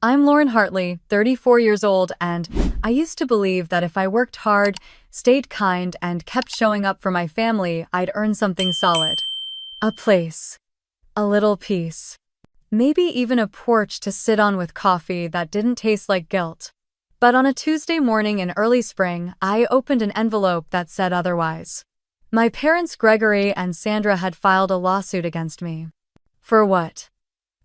I'm Lauren Hartley, 34 years old, and I used to believe that if I worked hard, stayed kind, and kept showing up for my family, I'd earn something solid. A place. A little peace. Maybe even a porch to sit on with coffee that didn't taste like guilt. But on a Tuesday morning in early spring, I opened an envelope that said otherwise. My parents Gregory and Sandra had filed a lawsuit against me. For what?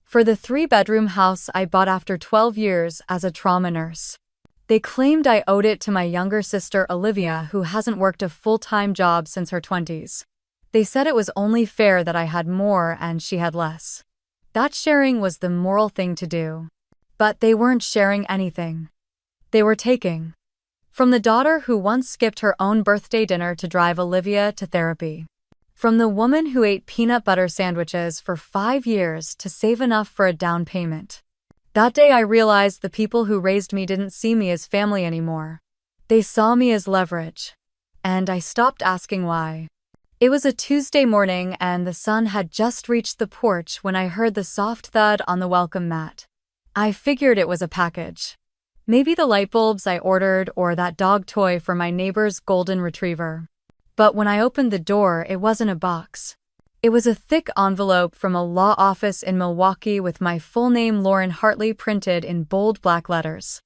For the 3-bedroom house I bought after 12 years as a trauma nurse. They claimed I owed it to my younger sister Olivia, who hasn't worked a full-time job since her 20s. They said it was only fair that I had more and she had less. That sharing was the moral thing to do. But they weren't sharing anything. They were taking. From the daughter who once skipped her own birthday dinner to drive Olivia to therapy. From the woman who ate peanut butter sandwiches for 5 years to save enough for a down payment. That day I realized the people who raised me didn't see me as family anymore. They saw me as leverage. And I stopped asking why. It was a Tuesday morning and the sun had just reached the porch when I heard the soft thud on the welcome mat. I figured it was a package. Maybe the light bulbs I ordered or that dog toy for my neighbor's golden retriever. But when I opened the door, it wasn't a box. It was a thick envelope from a law office in Milwaukee with my full name Lauren Hartley printed in bold black letters.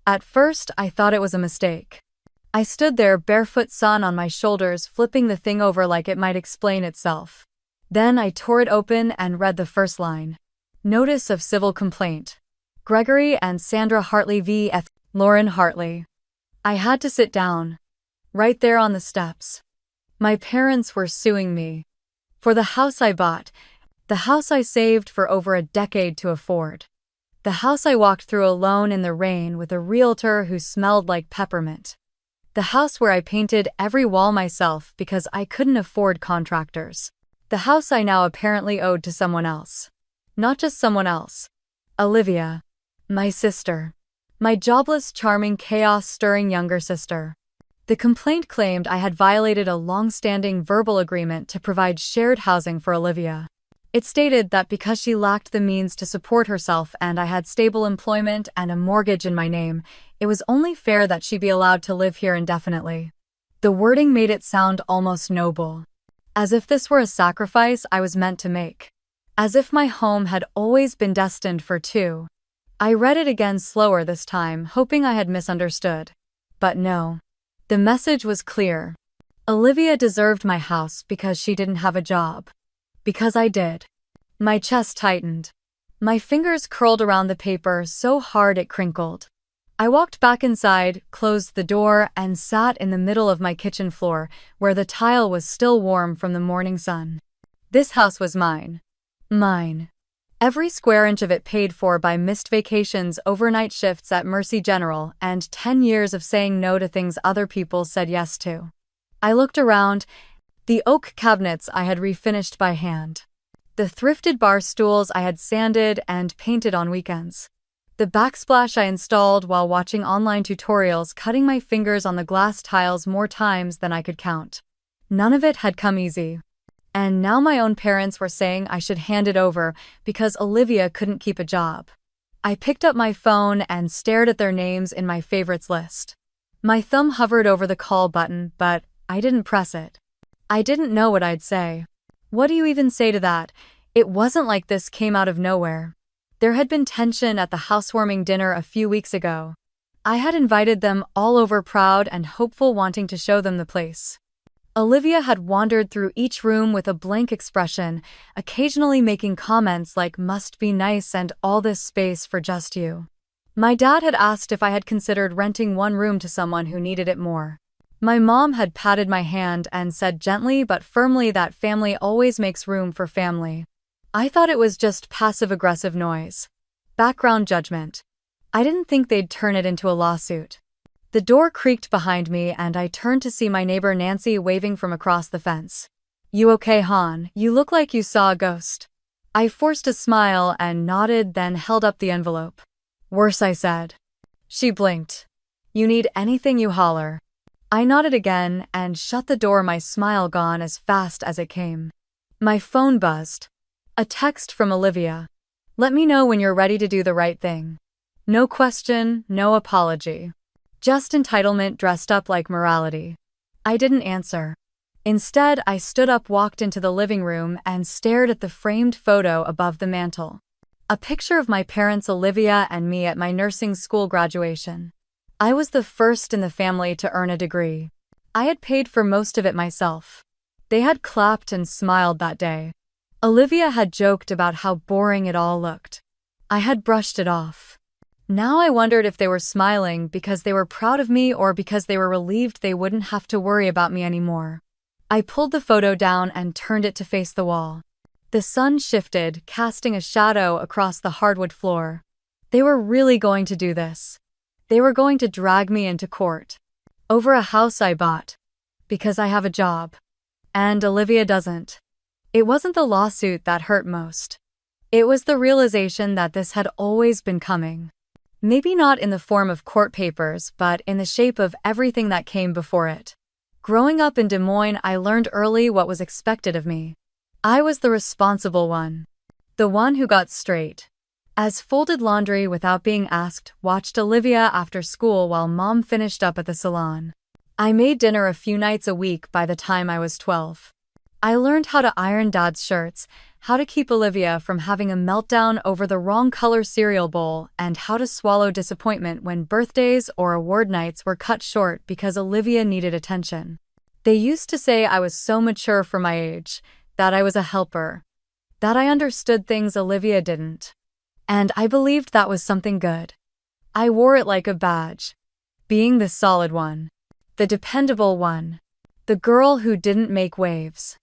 At first, I thought it was a mistake. I stood there, barefoot, sun on my shoulders, flipping the thing over like it might explain itself. Then I tore it open and read the first line. Notice of civil complaint. Gregory and Sandra Hartley v. Lauren Hartley. I had to sit down. Right there on the steps. My parents were suing me. For the house I bought. The house I saved for over a decade to afford. The house I walked through alone in the rain with a realtor who smelled like peppermint. The house where I painted every wall myself because I couldn't afford contractors. The house I now apparently owed to someone else. Not just someone else. Olivia. My sister. My jobless, charming, chaos-stirring younger sister. The complaint claimed I had violated a long-standing verbal agreement to provide shared housing for Olivia. It stated that because she lacked the means to support herself and I had stable employment and a mortgage in my name, it was only fair that she be allowed to live here indefinitely. The wording made it sound almost noble. As if this were a sacrifice I was meant to make. As if my home had always been destined for two. I read it again slower this time, hoping I had misunderstood. But no. The message was clear. Olivia deserved my house because she didn't have a job. Because I did. My chest tightened. My fingers curled around the paper so hard it crinkled. I walked back inside, closed the door, and sat in the middle of my kitchen floor, where the tile was still warm from the morning sun. This house was mine. Mine. Every square inch of it paid for by missed vacations, overnight shifts at Mercy General, and 10 years of saying no to things other people said yes to. I looked around. The oak cabinets I had refinished by hand. The thrifted bar stools I had sanded and painted on weekends. The backsplash I installed while watching online tutorials, cutting my fingers on the glass tiles more times than I could count. None of it had come easy. And now my own parents were saying I should hand it over because Olivia couldn't keep a job. I picked up my phone and stared at their names in my favorites list. My thumb hovered over the call button, but I didn't press it. I didn't know what I'd say. What do you even say to that? It wasn't like this came out of nowhere. There had been tension at the housewarming dinner a few weeks ago. I had invited them all over, proud and hopeful, wanting to show them the place. Olivia had wandered through each room with a blank expression, occasionally making comments like "must be nice" and "all this space for just you." My dad had asked if I had considered renting one room to someone who needed it more. My mom had patted my hand and said gently but firmly that family always makes room for family. I thought it was just passive-aggressive noise. Background judgment. I didn't think they'd turn it into a lawsuit. The door creaked behind me and I turned to see my neighbor Nancy waving from across the fence. "You okay, hon? You look like you saw a ghost." I forced a smile and nodded, then held up the envelope. "Worse," I said. She blinked. "You need anything, you holler." I nodded again and shut the door, my smile gone as fast as it came. My phone buzzed. A text from Olivia. "Let me know when you're ready to do the right thing." No question, no apology. Just entitlement dressed up like morality. I didn't answer. Instead, I stood up, walked into the living room, and stared at the framed photo above the mantel. A picture of my parents, Olivia and me, at my nursing school graduation. I was the first in the family to earn a degree. I had paid for most of it myself. They had clapped and smiled that day. Olivia had joked about how boring it all looked. I had brushed it off. Now I wondered if they were smiling because they were proud of me or because they were relieved they wouldn't have to worry about me anymore. I pulled the photo down and turned it to face the wall. The sun shifted, casting a shadow across the hardwood floor. They were really going to do this. They were going to drag me into court. Over a house I bought. Because I have a job. And Olivia doesn't. It wasn't the lawsuit that hurt most. It was the realization that this had always been coming. Maybe not in the form of court papers, but in the shape of everything that came before it. Growing up in Des Moines, I learned early what was expected of me. I was the responsible one. The one who got straight. As folded laundry without being asked, watched Olivia after school while Mom finished up at the salon. I made dinner a few nights a week by the time I was 12. I learned how to iron Dad's shirts, how to keep Olivia from having a meltdown over the wrong color cereal bowl, and how to swallow disappointment when birthdays or award nights were cut short because Olivia needed attention. They used to say I was so mature for my age, that I was a helper, that I understood things Olivia didn't. And I believed that was something good. I wore it like a badge. Being the solid one. The dependable one. The girl who didn't make waves.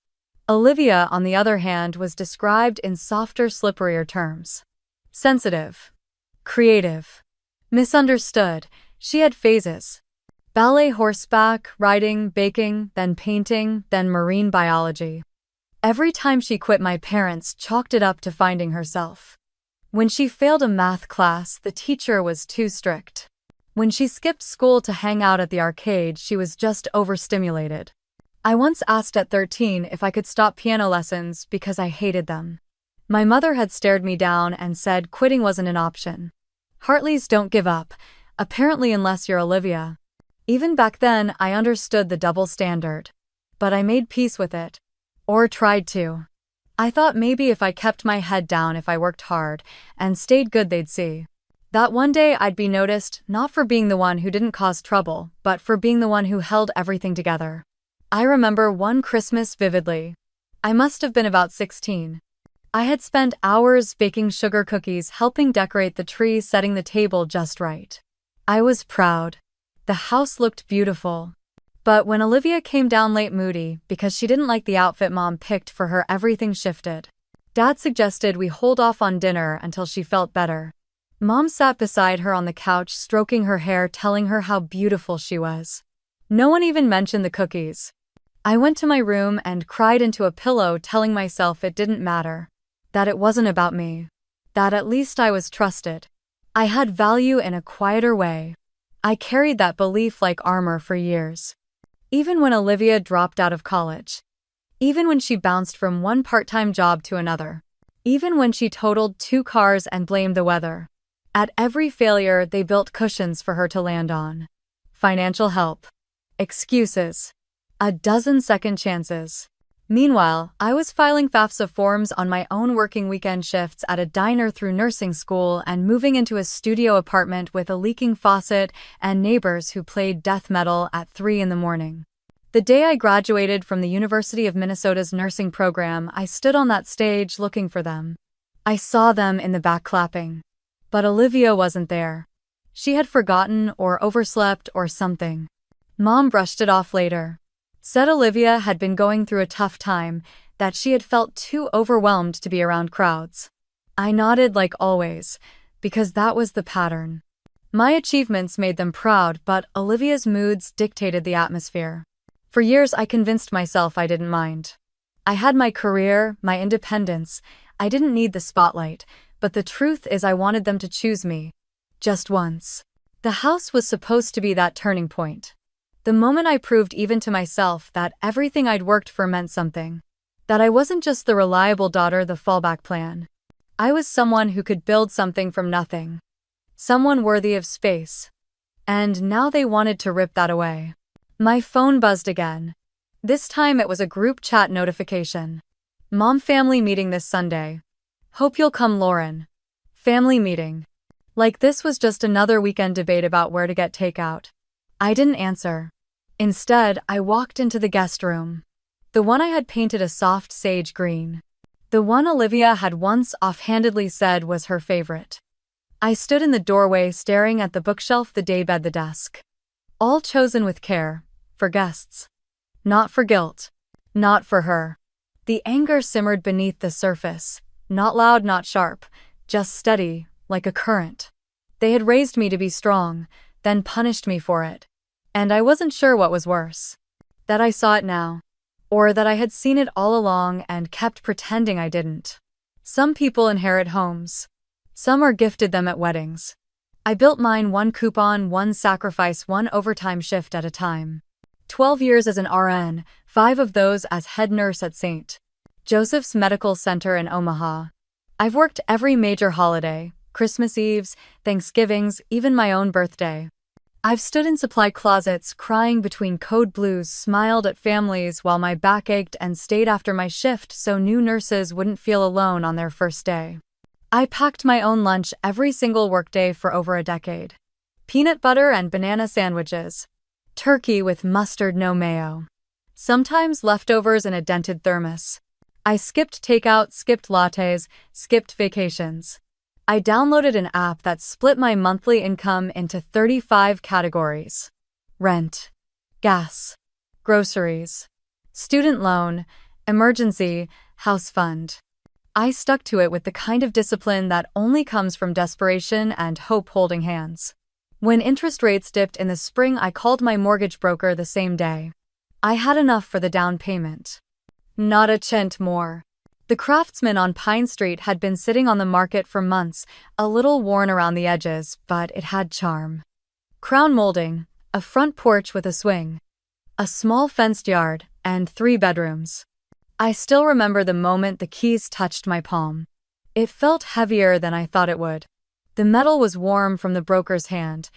Olivia, on the other hand, was described in softer, slipperier terms. Sensitive. Creative. Misunderstood. She had phases. Ballet, horseback, riding, baking, then painting, then marine biology. Every time she quit, my parents chalked it up to finding herself. When she failed a math class, the teacher was too strict. When she skipped school to hang out at the arcade, she was just overstimulated. I once asked at 13 if I could stop piano lessons because I hated them. My mother had stared me down and said quitting wasn't an option. Hartleys don't give up, apparently, unless you're Olivia. Even back then, I understood the double standard. But I made peace with it. Or tried to. I thought maybe if I kept my head down, if I worked hard, and stayed good, they'd see. That one day I'd be noticed, not for being the one who didn't cause trouble, but for being the one who held everything together. I remember one Christmas vividly. I must have been about 16. I had spent hours baking sugar cookies, helping decorate the tree, setting the table just right. I was proud. The house looked beautiful. But when Olivia came down late moody because she didn't like the outfit Mom picked for her, everything shifted. Dad suggested we hold off on dinner until she felt better. Mom sat beside her on the couch, stroking her hair, telling her how beautiful she was. No one even mentioned the cookies. I went to my room and cried into a pillow, telling myself it didn't matter. That it wasn't about me. That at least I was trusted. I had value in a quieter way. I carried that belief like armor for years. Even when Olivia dropped out of college. Even when she bounced from one part-time job to another. Even when she totaled 2 cars and blamed the weather. At every failure, they built cushions for her to land on. Financial help. Excuses. A dozen second chances. Meanwhile, I was filing FAFSA forms on my own, working weekend shifts at a diner through nursing school, and moving into a studio apartment with a leaking faucet and neighbors who played death metal at 3 in the morning. The day I graduated from the University of Minnesota's nursing program, I stood on that stage looking for them. I saw them in the back clapping. But Olivia wasn't there. She had forgotten or overslept or something. Mom brushed it off later. Said Olivia had been going through a tough time, that she had felt too overwhelmed to be around crowds. I nodded like always, because that was the pattern. My achievements made them proud, but Olivia's moods dictated the atmosphere. For years I convinced myself I didn't mind. I had my career, my independence. I didn't need the spotlight, but the truth is I wanted them to choose me. Just once. The house was supposed to be that turning point. The moment I proved even to myself that everything I'd worked for meant something. That I wasn't just the reliable daughter, the fallback plan. I was someone who could build something from nothing. someone worthy of space. And now they wanted to rip that away. My phone buzzed again. This time it was a group chat notification. Mom family meeting this Sunday. Hope you'll come, Lauren. Family meeting. Like this was just another weekend debate about where to get takeout. I didn't answer. Instead, I walked into the guest room. The one I had painted a soft sage green. The one Olivia had once offhandedly said was her favorite. I stood in the doorway staring at the bookshelf, the daybed, the desk. All chosen with care, for guests. Not for guilt. Not for her. The anger simmered beneath the surface, not loud, not sharp, just steady, like a current. They had raised me to be strong, then punished me for it. And I wasn't sure what was worse. That I saw it now. Or that I had seen it all along and kept pretending I didn't. Some people inherit homes. Some are gifted them at weddings. I built mine one coupon, one sacrifice, one overtime shift at a time. 12 years as an RN, 5 of those as head nurse at St. Joseph's Medical Center in Omaha. I've worked every major holiday, Christmas Eves, Thanksgivings, even my own birthday. I've stood in supply closets crying between code blues, smiled at families while my back ached, and stayed after my shift so new nurses wouldn't feel alone on their first day. I packed my own lunch every single workday for over a decade. Peanut butter and banana sandwiches. Turkey with mustard, no mayo. Sometimes leftovers in a dented thermos. I skipped takeout, skipped lattes, skipped vacations. I downloaded an app that split my monthly income into 35 categories. Rent, gas, groceries, student loan, emergency, house fund. I stuck to it with the kind of discipline that only comes from desperation and hope holding hands. When interest rates dipped in the spring, I called my mortgage broker the same day. I had enough for the down payment. Not a cent more. The Craftsman on Pine Street had been sitting on the market for months, a little worn around the edges, but it had charm. Crown molding, a front porch with a swing, a small fenced yard, and 3 bedrooms. I still remember the moment the keys touched my palm. It felt heavier than I thought it would. The metal was warm from the broker's hand.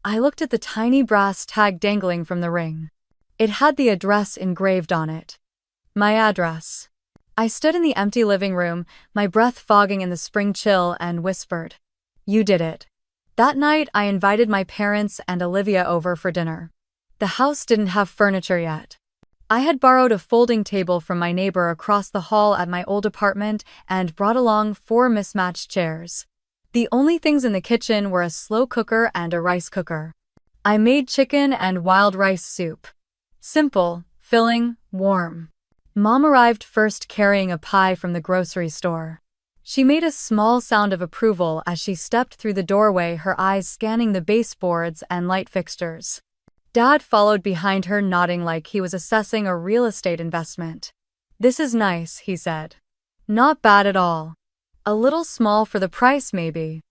I looked at the tiny brass tag dangling from the ring. It had the address engraved on it. My address. I stood in the empty living room, my breath fogging in the spring chill, and whispered, "You did it." That night, I invited my parents and Olivia over for dinner. The house didn't have furniture yet. I had borrowed a folding table from my neighbor across the hall at my old apartment and brought along 4 mismatched chairs. The only things in the kitchen were a slow cooker and a rice cooker. I made chicken and wild rice soup. Simple, filling, warm. Mom arrived first carrying a pie from the grocery store. She made a small sound of approval as she stepped through the doorway, her eyes scanning the baseboards and light fixtures. Dad followed behind her, nodding like he was assessing a real estate investment. "This is nice," he said. "Not bad at all. A little small for the price, maybe."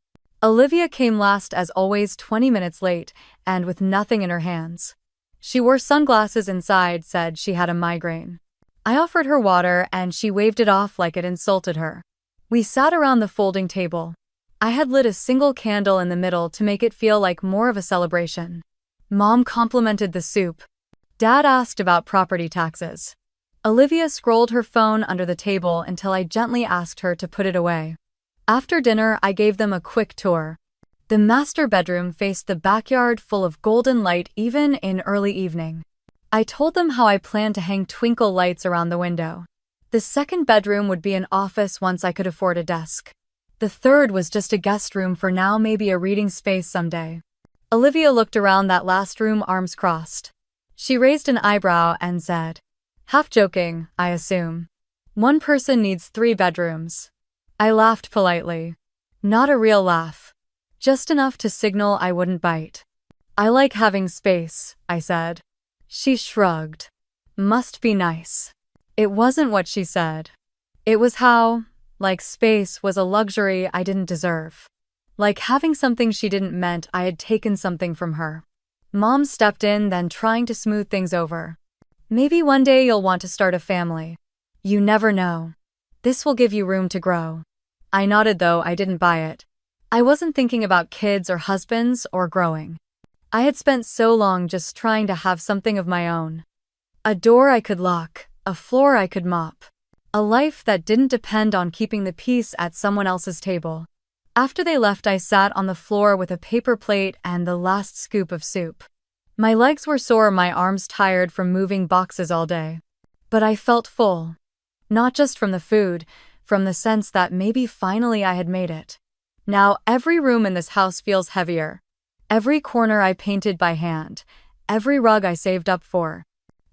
Olivia came last, as always, 20 minutes late, and with nothing in her hands. She wore sunglasses inside, said she had a migraine. I offered her water, and she waved it off like it insulted her. We sat around the folding table. I had lit a single candle in the middle to make it feel like more of a celebration. Mom complimented the soup. Dad asked about property taxes. Olivia scrolled her phone under the table until I gently asked her to put it away. After dinner, I gave them a quick tour. The master bedroom faced the backyard, full of golden light even in early evening. I told them how I planned to hang twinkle lights around the window. The second bedroom would be an office once I could afford a desk. The third was just a guest room for now, maybe a reading space someday. Olivia looked around that last room, arms crossed. She raised an eyebrow and said, half joking, I assume, "One person needs 3 bedrooms." I laughed politely. Not a real laugh. Just enough to signal I wouldn't bite. "I like having space," I said. She shrugged. Must be nice. It wasn't what she said. It was how, like space was a luxury I didn't deserve. Like having something she didn't meant I had taken something from her. Mom stepped in, then trying to smooth things over. "Maybe one day you'll want to start a family. You never know. This will give you room to grow." I nodded, though I didn't buy it. I wasn't thinking about kids or husbands or growing. I had spent so long just trying to have something of my own. A door I could lock, a floor I could mop. A life that didn't depend on keeping the peace at someone else's table. After they left, I sat on the floor with a paper plate and the last scoop of soup. My legs were sore, my arms tired from moving boxes all day. But I felt full. Not just from the food, from the sense that maybe finally I had made it. Now every room in this house feels heavier. Every corner I painted by hand. Every rug I saved up for.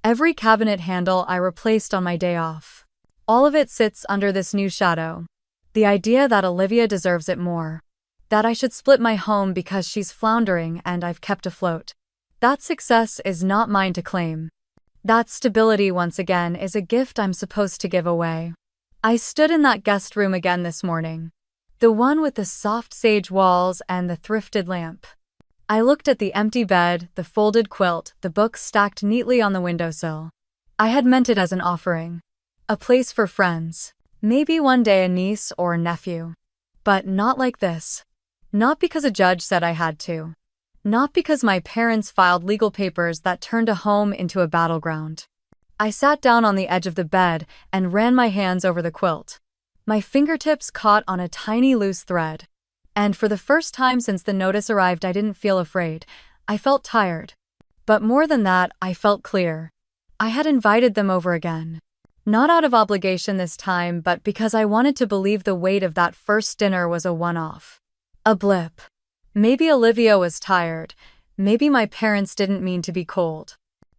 Every cabinet handle I replaced on my day off. All of it sits under this new shadow. The idea that Olivia deserves it more. That I should split my home because she's floundering and I've kept afloat. That success is not mine to claim. That stability, once again, is a gift I'm supposed to give away. I stood in that guest room again this morning. The one with the soft sage walls and the thrifted lamp. I looked at the empty bed, the folded quilt, the books stacked neatly on the windowsill. I had meant it as an offering. A place for friends. Maybe one day a niece or a nephew. But not like this. Not because a judge said I had to. Not because my parents filed legal papers that turned a home into a battleground. I sat down on the edge of the bed and ran my hands over the quilt. My fingertips caught on a tiny loose thread. And for the first time since the notice arrived, I didn't feel afraid. I felt tired. But more than that, I felt clear. I had invited them over again. Not out of obligation this time, but because I wanted to believe the weight of that first dinner was a one-off. A blip. Maybe Olivia was tired. Maybe my parents didn't mean to be cold.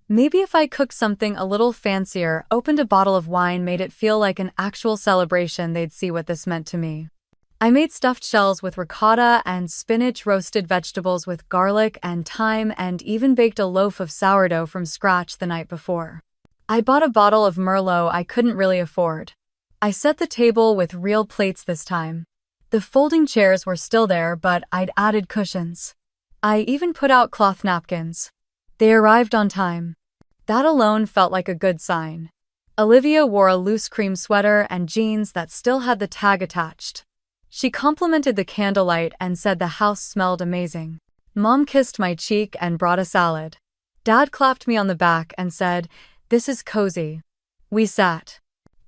Maybe if I cooked something a little fancier, opened a bottle of wine, made it feel like an actual celebration, they'd see what this meant to me. I made stuffed shells with ricotta and spinach, roasted vegetables with garlic and thyme, and even baked a loaf of sourdough from scratch the night before. I bought a bottle of Merlot I couldn't really afford. I set the table with real plates this time. The folding chairs were still there, but I'd added cushions. I even put out cloth napkins. They arrived on time. That alone felt like a good sign. Olivia wore a loose cream sweater and jeans that still had the tag attached. She complimented the candlelight and said the house smelled amazing. Mom kissed my cheek and brought a salad. Dad clapped me on the back and said, "This is cozy." We sat.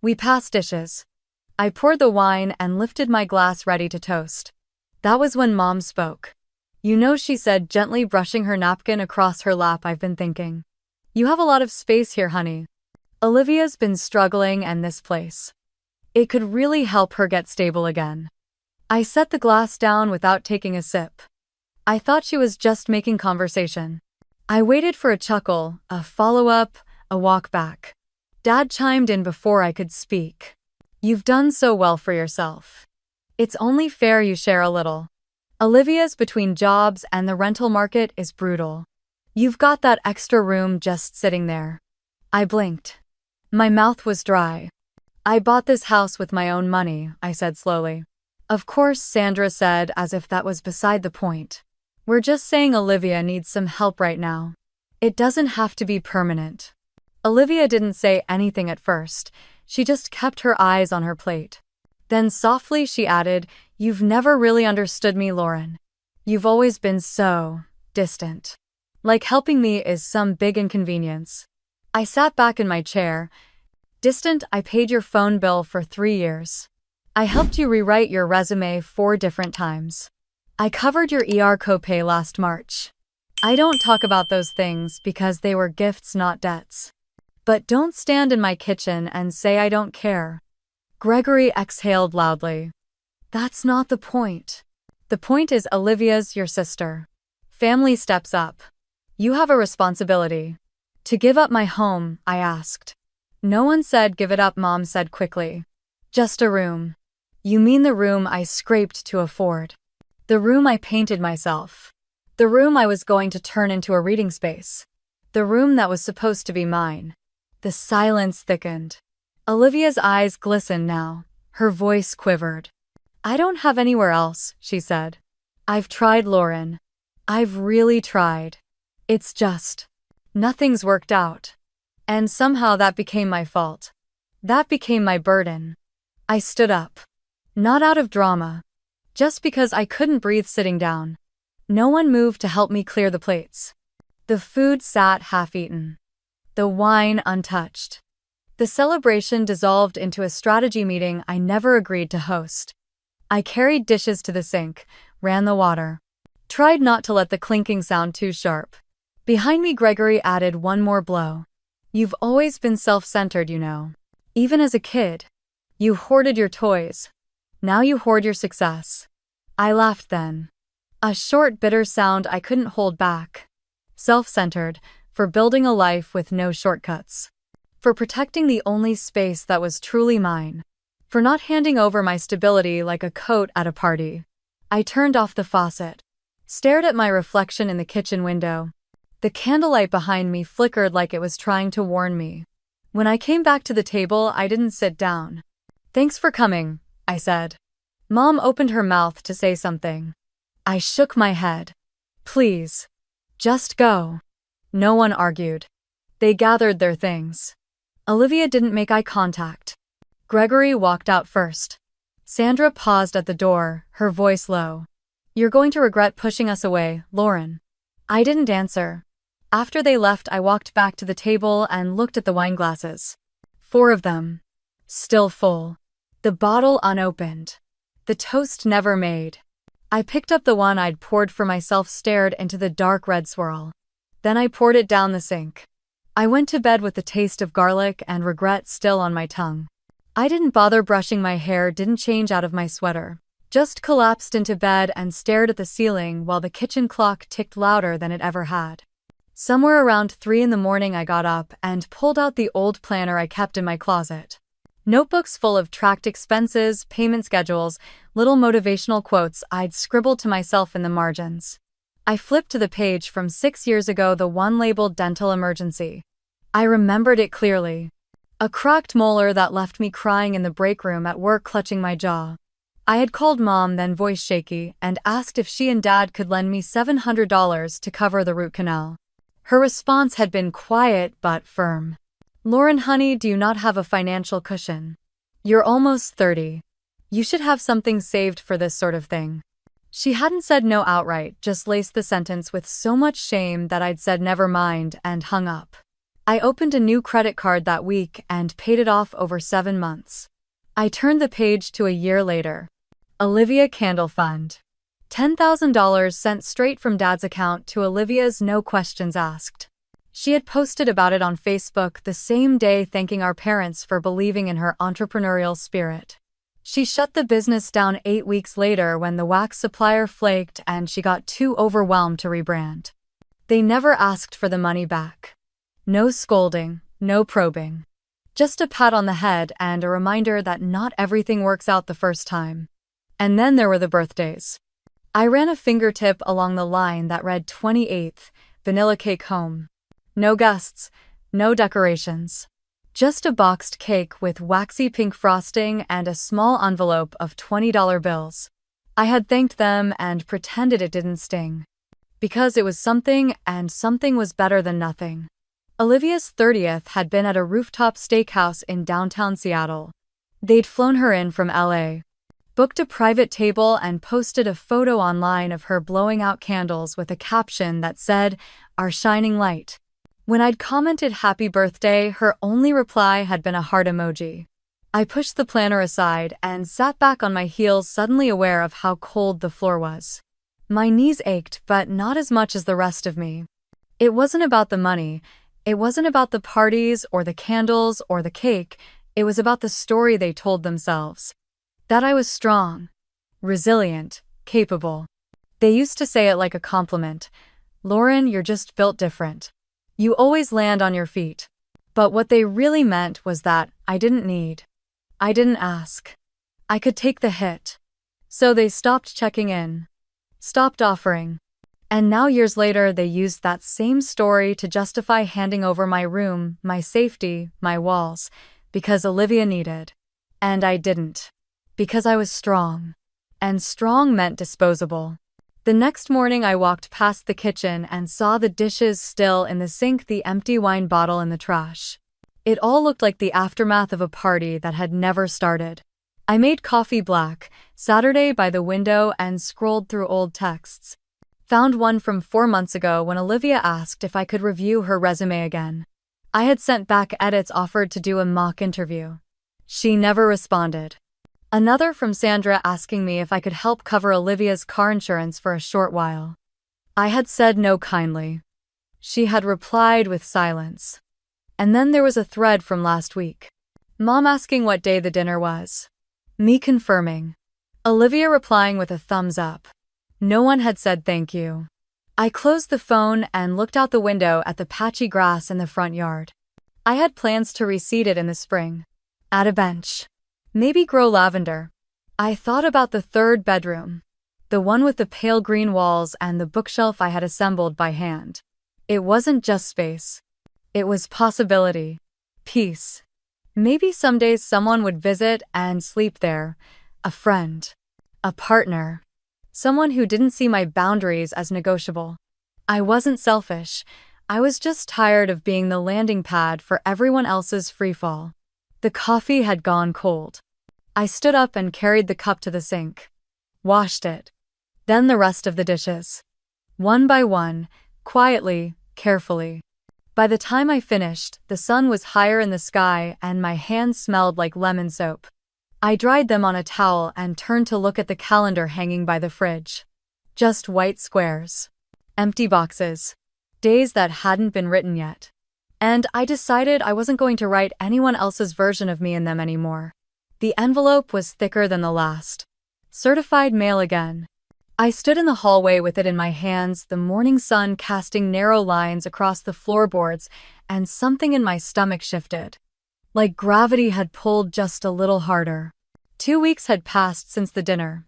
We passed dishes. I poured the wine and lifted my glass ready to toast. That was when Mom spoke. "You know," she said, gently brushing her napkin across her lap, "I've been thinking. You have a lot of space here, honey. Olivia's been struggling, and this place. It could really help her get stable again." I set the glass down without taking a sip. I thought she was just making conversation. I waited for a chuckle, a follow-up, a walk back. Dad chimed in before I could speak. "You've done so well for yourself. It's only fair you share a little. Olivia's between jobs and the rental market is brutal. You've got that extra room just sitting there." I blinked. My mouth was dry. "I bought this house with my own money," I said slowly. "Of course," Sandra said, as if that was beside the point. "We're just saying Olivia needs some help right now. It doesn't have to be permanent." Olivia didn't say anything at first. She just kept her eyes on her plate. Then softly she added, "You've never really understood me, Lauren. You've always been so distant. Like helping me is some big inconvenience." I sat back in my chair. "Distant? I paid your phone bill for 3 years. I helped you rewrite your resume 4 different times. I covered your ER copay last March. I don't talk about those things because they were gifts, not debts. But don't stand in my kitchen and say I don't care." Gregory exhaled loudly. "That's not the point. The point is Olivia's your sister. Family steps up. You have a responsibility." "To give up my home?" I asked. "No one said give it up," Mom said quickly. "Just a room." "You mean the room I scraped to afford? The room I painted myself? The room I was going to turn into a reading space? The room that was supposed to be mine?" The silence thickened. Olivia's eyes glistened now. Her voice quivered. "I don't have anywhere else," she said. "I've tried, Lauren. I've really tried. It's just, nothing's worked out. And somehow that became my fault. That became my burden." I stood up. Not out of drama. just because I couldn't breathe sitting down. No one moved to help me clear the plates. The food sat half-eaten. The wine untouched. The celebration dissolved into a strategy meeting I never agreed to host. I carried dishes to the sink, ran the water. Tried not to let the clinking sound too sharp. Behind me, Gregory added one more blow. You've always been self-centered, you know. Even as a kid. You hoarded your toys. Now you hoard your success. I laughed then. A short, bitter sound I couldn't hold back. Self-centered, for building a life with no shortcuts. For protecting the only space that was truly mine. For not handing over my stability like a coat at a party. I turned off the faucet. Stared at my reflection in the kitchen window. The candlelight behind me flickered like it was trying to warn me. When I came back to the table, I didn't sit down. "Thanks for coming," I said. Mom opened her mouth to say something. I shook my head. "Please. Just go." No one argued. They gathered their things. Olivia didn't make eye contact. Gregory walked out first. Sandra paused at the door, her voice low. "You're going to regret pushing us away, Lauren." I didn't answer. After they left, I walked back to the table and looked at the wine glasses. 4 of them. Still full. The bottle unopened. The toast never made. I picked up the one I'd poured for myself, stared into the dark red swirl. Then I poured it down the sink. I went to bed with the taste of garlic and regret still on my tongue. I didn't bother brushing my hair, didn't change out of my sweater. Just collapsed into bed and stared at the ceiling while the kitchen clock ticked louder than it ever had. Somewhere around 3 in the morning I got up and pulled out the old planner I kept in my closet. Notebooks full of tracked expenses, payment schedules, little motivational quotes I'd scribbled to myself in the margins. I flipped to the page from 6 years ago, the one labeled dental emergency. I remembered it clearly. A cracked molar that left me crying in the break room at work, clutching my jaw. I had called Mom, then voice shaky, and asked if she and Dad could lend me $700 to cover the root canal. Her response had been quiet but firm. "Lauren, honey, do you not have a financial cushion? You're almost 30. You should have something saved for this sort of thing." She hadn't said no outright, just laced the sentence with so much shame that I'd said never mind and hung up. I opened a new credit card that week and paid it off over 7 months. I turned the page to a year later. Olivia Candle Fund. $10,000 sent straight from Dad's account to Olivia's, no questions asked. She had posted about it on Facebook the same day, thanking our parents for believing in her entrepreneurial spirit. She shut the business down 8 weeks later when the wax supplier flaked and she got too overwhelmed to rebrand. They never asked for the money back. No scolding, no probing. Just a pat on the head and a reminder that not everything works out the first time. And then there were the birthdays. I ran a fingertip along the line that read 28th, vanilla cake home. No guests, no decorations. Just a boxed cake with waxy pink frosting and a small envelope of $20 bills. I had thanked them and pretended it didn't sting. Because it was something, and something was better than nothing. Olivia's 30th had been at a rooftop steakhouse in downtown Seattle. They'd flown her in from LA. Booked a private table and posted a photo online of her blowing out candles with a caption that said, "Our shining light." When I'd commented happy birthday, her only reply had been a heart emoji. I pushed the planner aside and sat back on my heels, suddenly aware of how cold the floor was. My knees ached, but not as much as the rest of me. It wasn't about the money. It wasn't about the parties or the candles or the cake. It was about the story they told themselves. That I was strong, resilient, capable. They used to say it like a compliment. "Lauren, you're just built different. You always land on your feet." But what they really meant was that I didn't need. I didn't ask. I could take the hit. So they stopped checking in. Stopped offering. And now, years later, they used that same story to justify handing over my room, my safety, my walls, because Olivia needed. And I didn't. Because I was strong. And strong meant disposable. The next morning I walked past the kitchen and saw the dishes still in the sink, the empty wine bottle in the trash. It all looked like the aftermath of a party that had never started. I made coffee black, Saturday by the window, and scrolled through old texts. Found one from 4 months ago when Olivia asked if I could review her resume again. I had sent back edits, offered to do a mock interview. She never responded. Another from Sandra asking me if I could help cover Olivia's car insurance for a short while. I had said no kindly. She had replied with silence. And then there was a thread from last week. Mom asking what day the dinner was. Me confirming. Olivia replying with a thumbs up. No one had said thank you. I closed the phone and looked out the window at the patchy grass in the front yard. I had plans to reseed it in the spring. Add a bench. Maybe grow lavender. I thought about the third bedroom. The one with the pale green walls and the bookshelf I had assembled by hand. It wasn't just space. It was possibility. Peace. Maybe some days someone would visit and sleep there. A friend. A partner. Someone who didn't see my boundaries as negotiable. I wasn't selfish. I was just tired of being the landing pad for everyone else's freefall. The coffee had gone cold. I stood up and carried the cup to the sink. Washed it. Then the rest of the dishes. One by one, quietly, carefully. By the time I finished, the sun was higher in the sky and my hands smelled like lemon soap. I dried them on a towel and turned to look at the calendar hanging by the fridge. Just white squares. Empty boxes. Days that hadn't been written yet. And I decided I wasn't going to write anyone else's version of me in them anymore. The envelope was thicker than the last. Certified mail again. I stood in the hallway with it in my hands, the morning sun casting narrow lines across the floorboards, and something in my stomach shifted. Like gravity had pulled just a little harder. 2 weeks had passed since the dinner.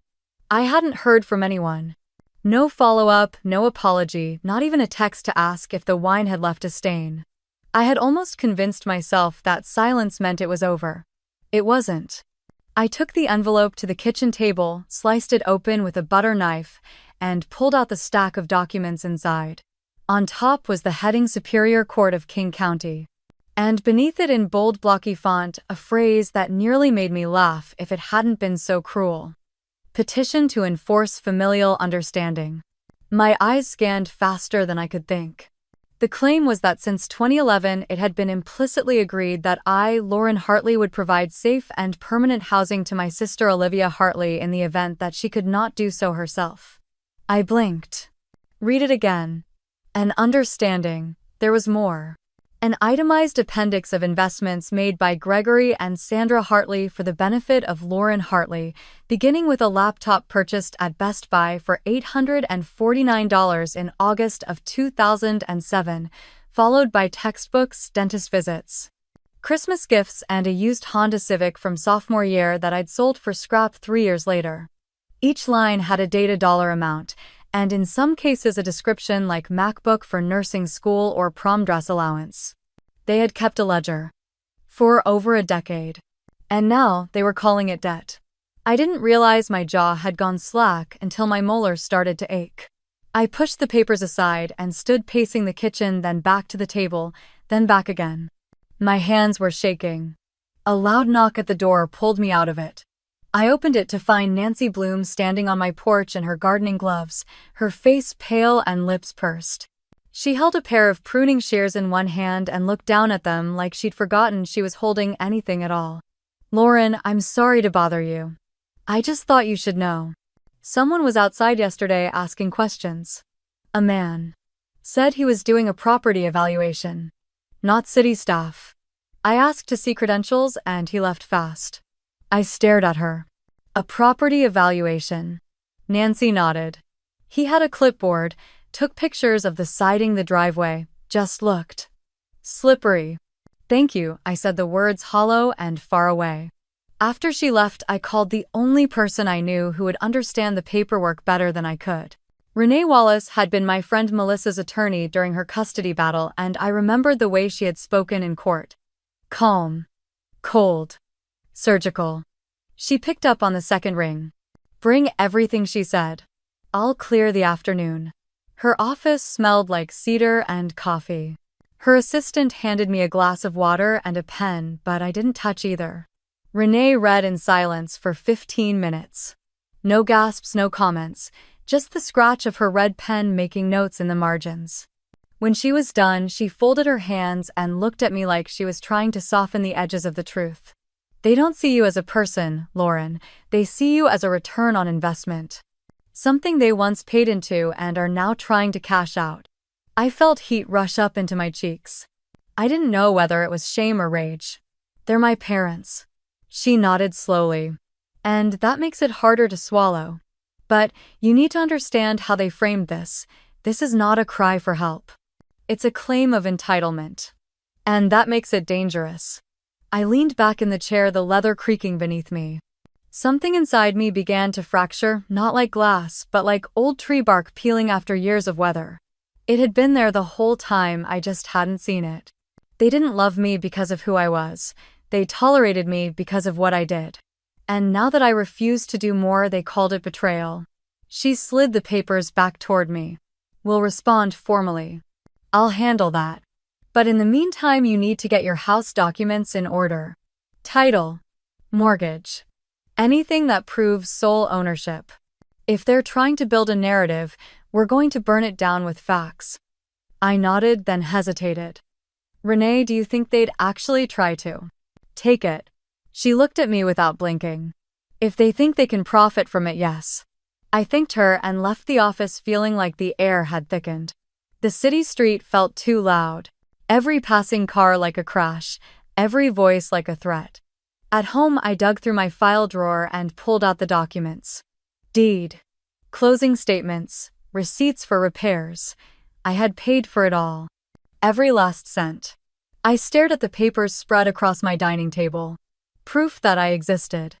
I hadn't heard from anyone. No follow-up, no apology, not even a text to ask if the wine had left a stain. I had almost convinced myself that silence meant it was over. It wasn't. I took the envelope to the kitchen table, sliced it open with a butter knife, and pulled out the stack of documents inside. On top was the heading Superior Court of King County. And beneath it in bold blocky font, a phrase that nearly made me laugh if it hadn't been so cruel. Petition to enforce familial understanding. My eyes scanned faster than I could think. The claim was that since 2011 it had been implicitly agreed that I, Lauren Hartley, would provide safe and permanent housing to my sister Olivia Hartley in the event that she could not do so herself. I blinked. Read it again. An understanding. There was more. An itemized appendix of investments made by Gregory and Sandra Hartley for the benefit of Lauren Hartley, beginning with a laptop purchased at Best Buy for $849 in August of 2007, followed by textbooks, dentist visits, Christmas gifts, and a used Honda Civic from sophomore year that I'd sold for scrap 3 years later. Each line had a date, a dollar amount, and in some cases a description like MacBook for nursing school or prom dress allowance. They had kept a ledger. For over a decade. And now they were calling it debt. I didn't realize my jaw had gone slack until my molars started to ache. I pushed the papers aside and stood pacing the kitchen, then back to the table, then back again. My hands were shaking. A loud knock at the door pulled me out of it. I opened it to find Nancy Bloom standing on my porch in her gardening gloves, her face pale and lips pursed. She held a pair of pruning shears in one hand and looked down at them like she'd forgotten she was holding anything at all. Lauren, I'm sorry to bother you. I just thought you should know. Someone was outside yesterday asking questions. A man. Said he was doing a property evaluation. Not city staff. I asked to see credentials and he left fast. I stared at her. A property evaluation. Nancy nodded. He had a clipboard, took pictures of the siding, the driveway, just looked. Slippery. Thank you, I said, the words hollow and far away. After she left, I called the only person I knew who would understand the paperwork better than I could. Renee Wallace had been my friend Melissa's attorney during her custody battle, and I remembered the way she had spoken in court. Calm. Cold. Surgical. She picked up on the second ring. Bring everything, she said. I'll clear the afternoon. Her office smelled like cedar and coffee. Her assistant handed me a glass of water and a pen, but I didn't touch either. Renee read in silence for 15 minutes. No gasps, no comments, just the scratch of her red pen making notes in the margins. When she was done, she folded her hands and looked at me like she was trying to soften the edges of the truth. They don't see you as a person, Lauren. They see you as a return on investment. Something they once paid into and are now trying to cash out. I felt heat rush up into my cheeks. I didn't know whether it was shame or rage. They're my parents. She nodded slowly. And that makes it harder to swallow. But you need to understand how they framed this. This is not a cry for help. It's a claim of entitlement. And that makes it dangerous. I leaned back in the chair, the leather creaking beneath me. Something inside me began to fracture, not like glass, but like old tree bark peeling after years of weather. It had been there the whole time, I just hadn't seen it. They didn't love me because of who I was. They tolerated me because of what I did. And now that I refused to do more, they called it betrayal. She slid the papers back toward me. We'll respond formally. I'll handle that. But in the meantime, you need to get your house documents in order. Title, mortgage. Anything that proves sole ownership. If they're trying to build a narrative, we're going to burn it down with facts. I nodded, then hesitated. Renee, do you think they'd actually try to take it? She looked at me without blinking. If they think they can profit from it, yes. I thanked her and left the office feeling like the air had thickened. The city street felt too loud. Every passing car like a crash, every voice like a threat. At home, I dug through my file drawer and pulled out the documents. Deed. Closing statements. Receipts for repairs. I had paid for it all. Every last cent. I stared at the papers spread across my dining table. Proof that I existed.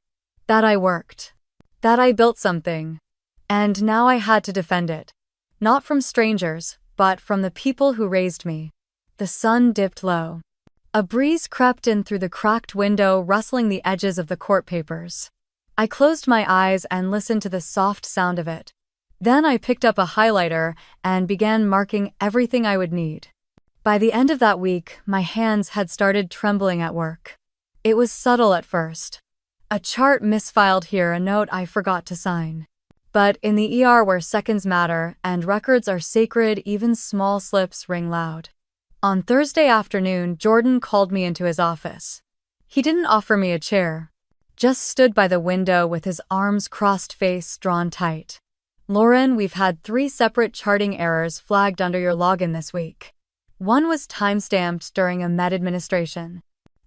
That I worked. That I built something. And now I had to defend it. Not from strangers, but from the people who raised me. The sun dipped low. A breeze crept in through the cracked window, rustling the edges of the court papers. I closed my eyes and listened to the soft sound of it. Then I picked up a highlighter and began marking everything I would need. By the end of that week, my hands had started trembling at work. It was subtle at first. A chart misfiled here, a note I forgot to sign. But in the ER where seconds matter and records are sacred, even small slips ring loud. On Thursday afternoon, Jordan called me into his office. He didn't offer me a chair. Just stood by the window with his arms crossed, face drawn tight. Lauren, we've had 3 separate charting errors flagged under your login this week. One was timestamped during a med administration.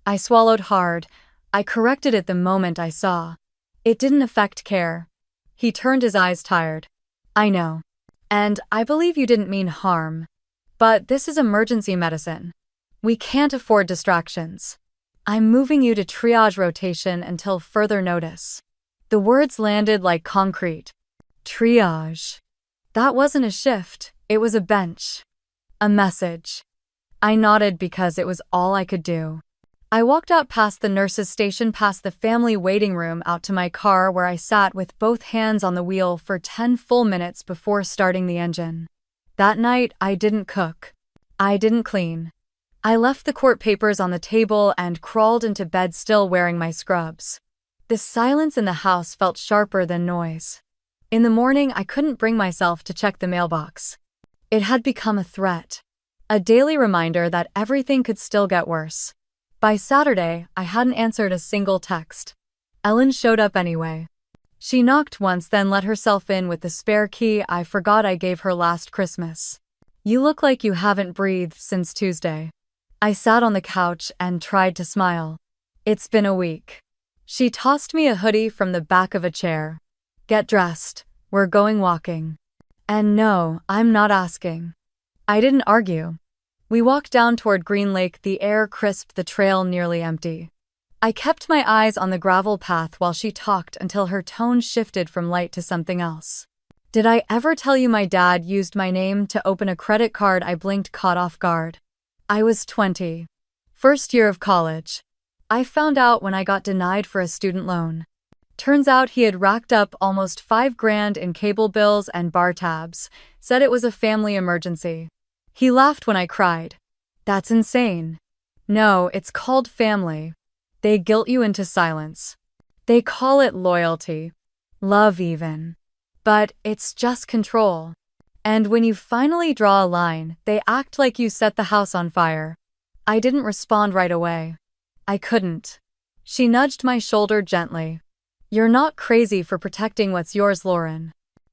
I swallowed hard. I corrected it the moment I saw. It didn't affect care. He turned his eyes tired. I know. And I believe you didn't mean harm. But this is emergency medicine. We can't afford distractions. I'm moving you to triage rotation until further notice. The words landed like concrete. Triage. That wasn't a shift, it was a bench. A message. I nodded because it was all I could do. I walked out past the nurse's station, past the family waiting room, out to my car where I sat with both hands on the wheel for 10 full minutes before starting the engine. That night, I didn't cook. I didn't clean. I left the court papers on the table and crawled into bed, still wearing my scrubs. The silence in the house felt sharper than noise. In the morning, I couldn't bring myself to check the mailbox. It had become a threat. A daily reminder that everything could still get worse. By Saturday, I hadn't answered a single text. Ellen showed up anyway. She knocked once, then let herself in with the spare key I forgot I gave her last Christmas. You look like you haven't breathed since Tuesday. I sat on the couch and tried to smile. It's been a week. She tossed me a hoodie from the back of a chair. Get dressed, we're going walking. And no, I'm not asking. I didn't argue. We walked down toward Green Lake, the air crisp, the trail nearly empty. I kept my eyes on the gravel path while she talked until her tone shifted from light to something else. Did I ever tell you my dad used my name to open a credit card? I blinked, caught off guard. I was 20. First year of college. I found out when I got denied for a student loan. Turns out he had racked up almost $5,000 in cable bills and bar tabs, said it was a family emergency. He laughed when I cried. That's insane. No, it's called family. They guilt you into silence. They call it loyalty, love even. But it's just control. And when you finally draw a line, they act like you set the house on fire. I didn't respond right away. I couldn't. She nudged my shoulder gently. You're not crazy for protecting what's yours, Lauren.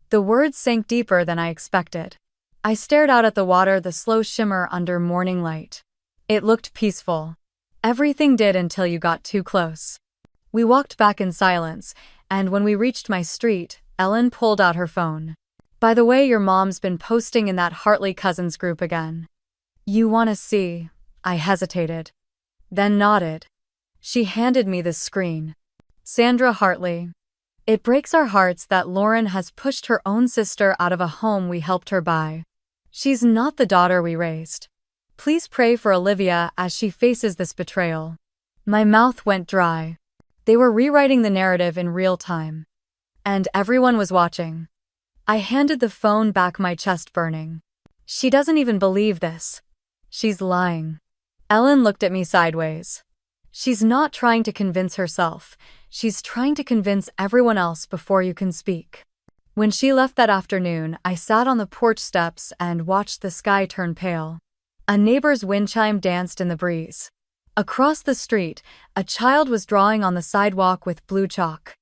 The words sank deeper than I expected. I stared out at the water, the slow shimmer under morning light. It looked peaceful. Everything did until you got too close. We walked back in silence, and when we reached my street, Ellen pulled out her phone. By the way, your mom's been posting in that Hartley Cousins group again. You want to see? I hesitated. Then nodded. She handed me the screen. Sandra Hartley. It breaks our hearts that Lauren has pushed her own sister out of a home we helped her buy. She's not the daughter we raised. Please pray for Olivia as she faces this betrayal. My mouth went dry. They were rewriting the narrative in real time. And everyone was watching. I handed the phone back, my chest burning. She doesn't even believe this. She's lying. Ellen looked at me sideways. She's not trying to convince herself. She's trying to convince everyone else before you can speak. When she left that afternoon, I sat on the porch steps and watched the sky turn pale. A neighbor's wind chime danced in the breeze. Across the street, a child was drawing on the sidewalk with blue chalk.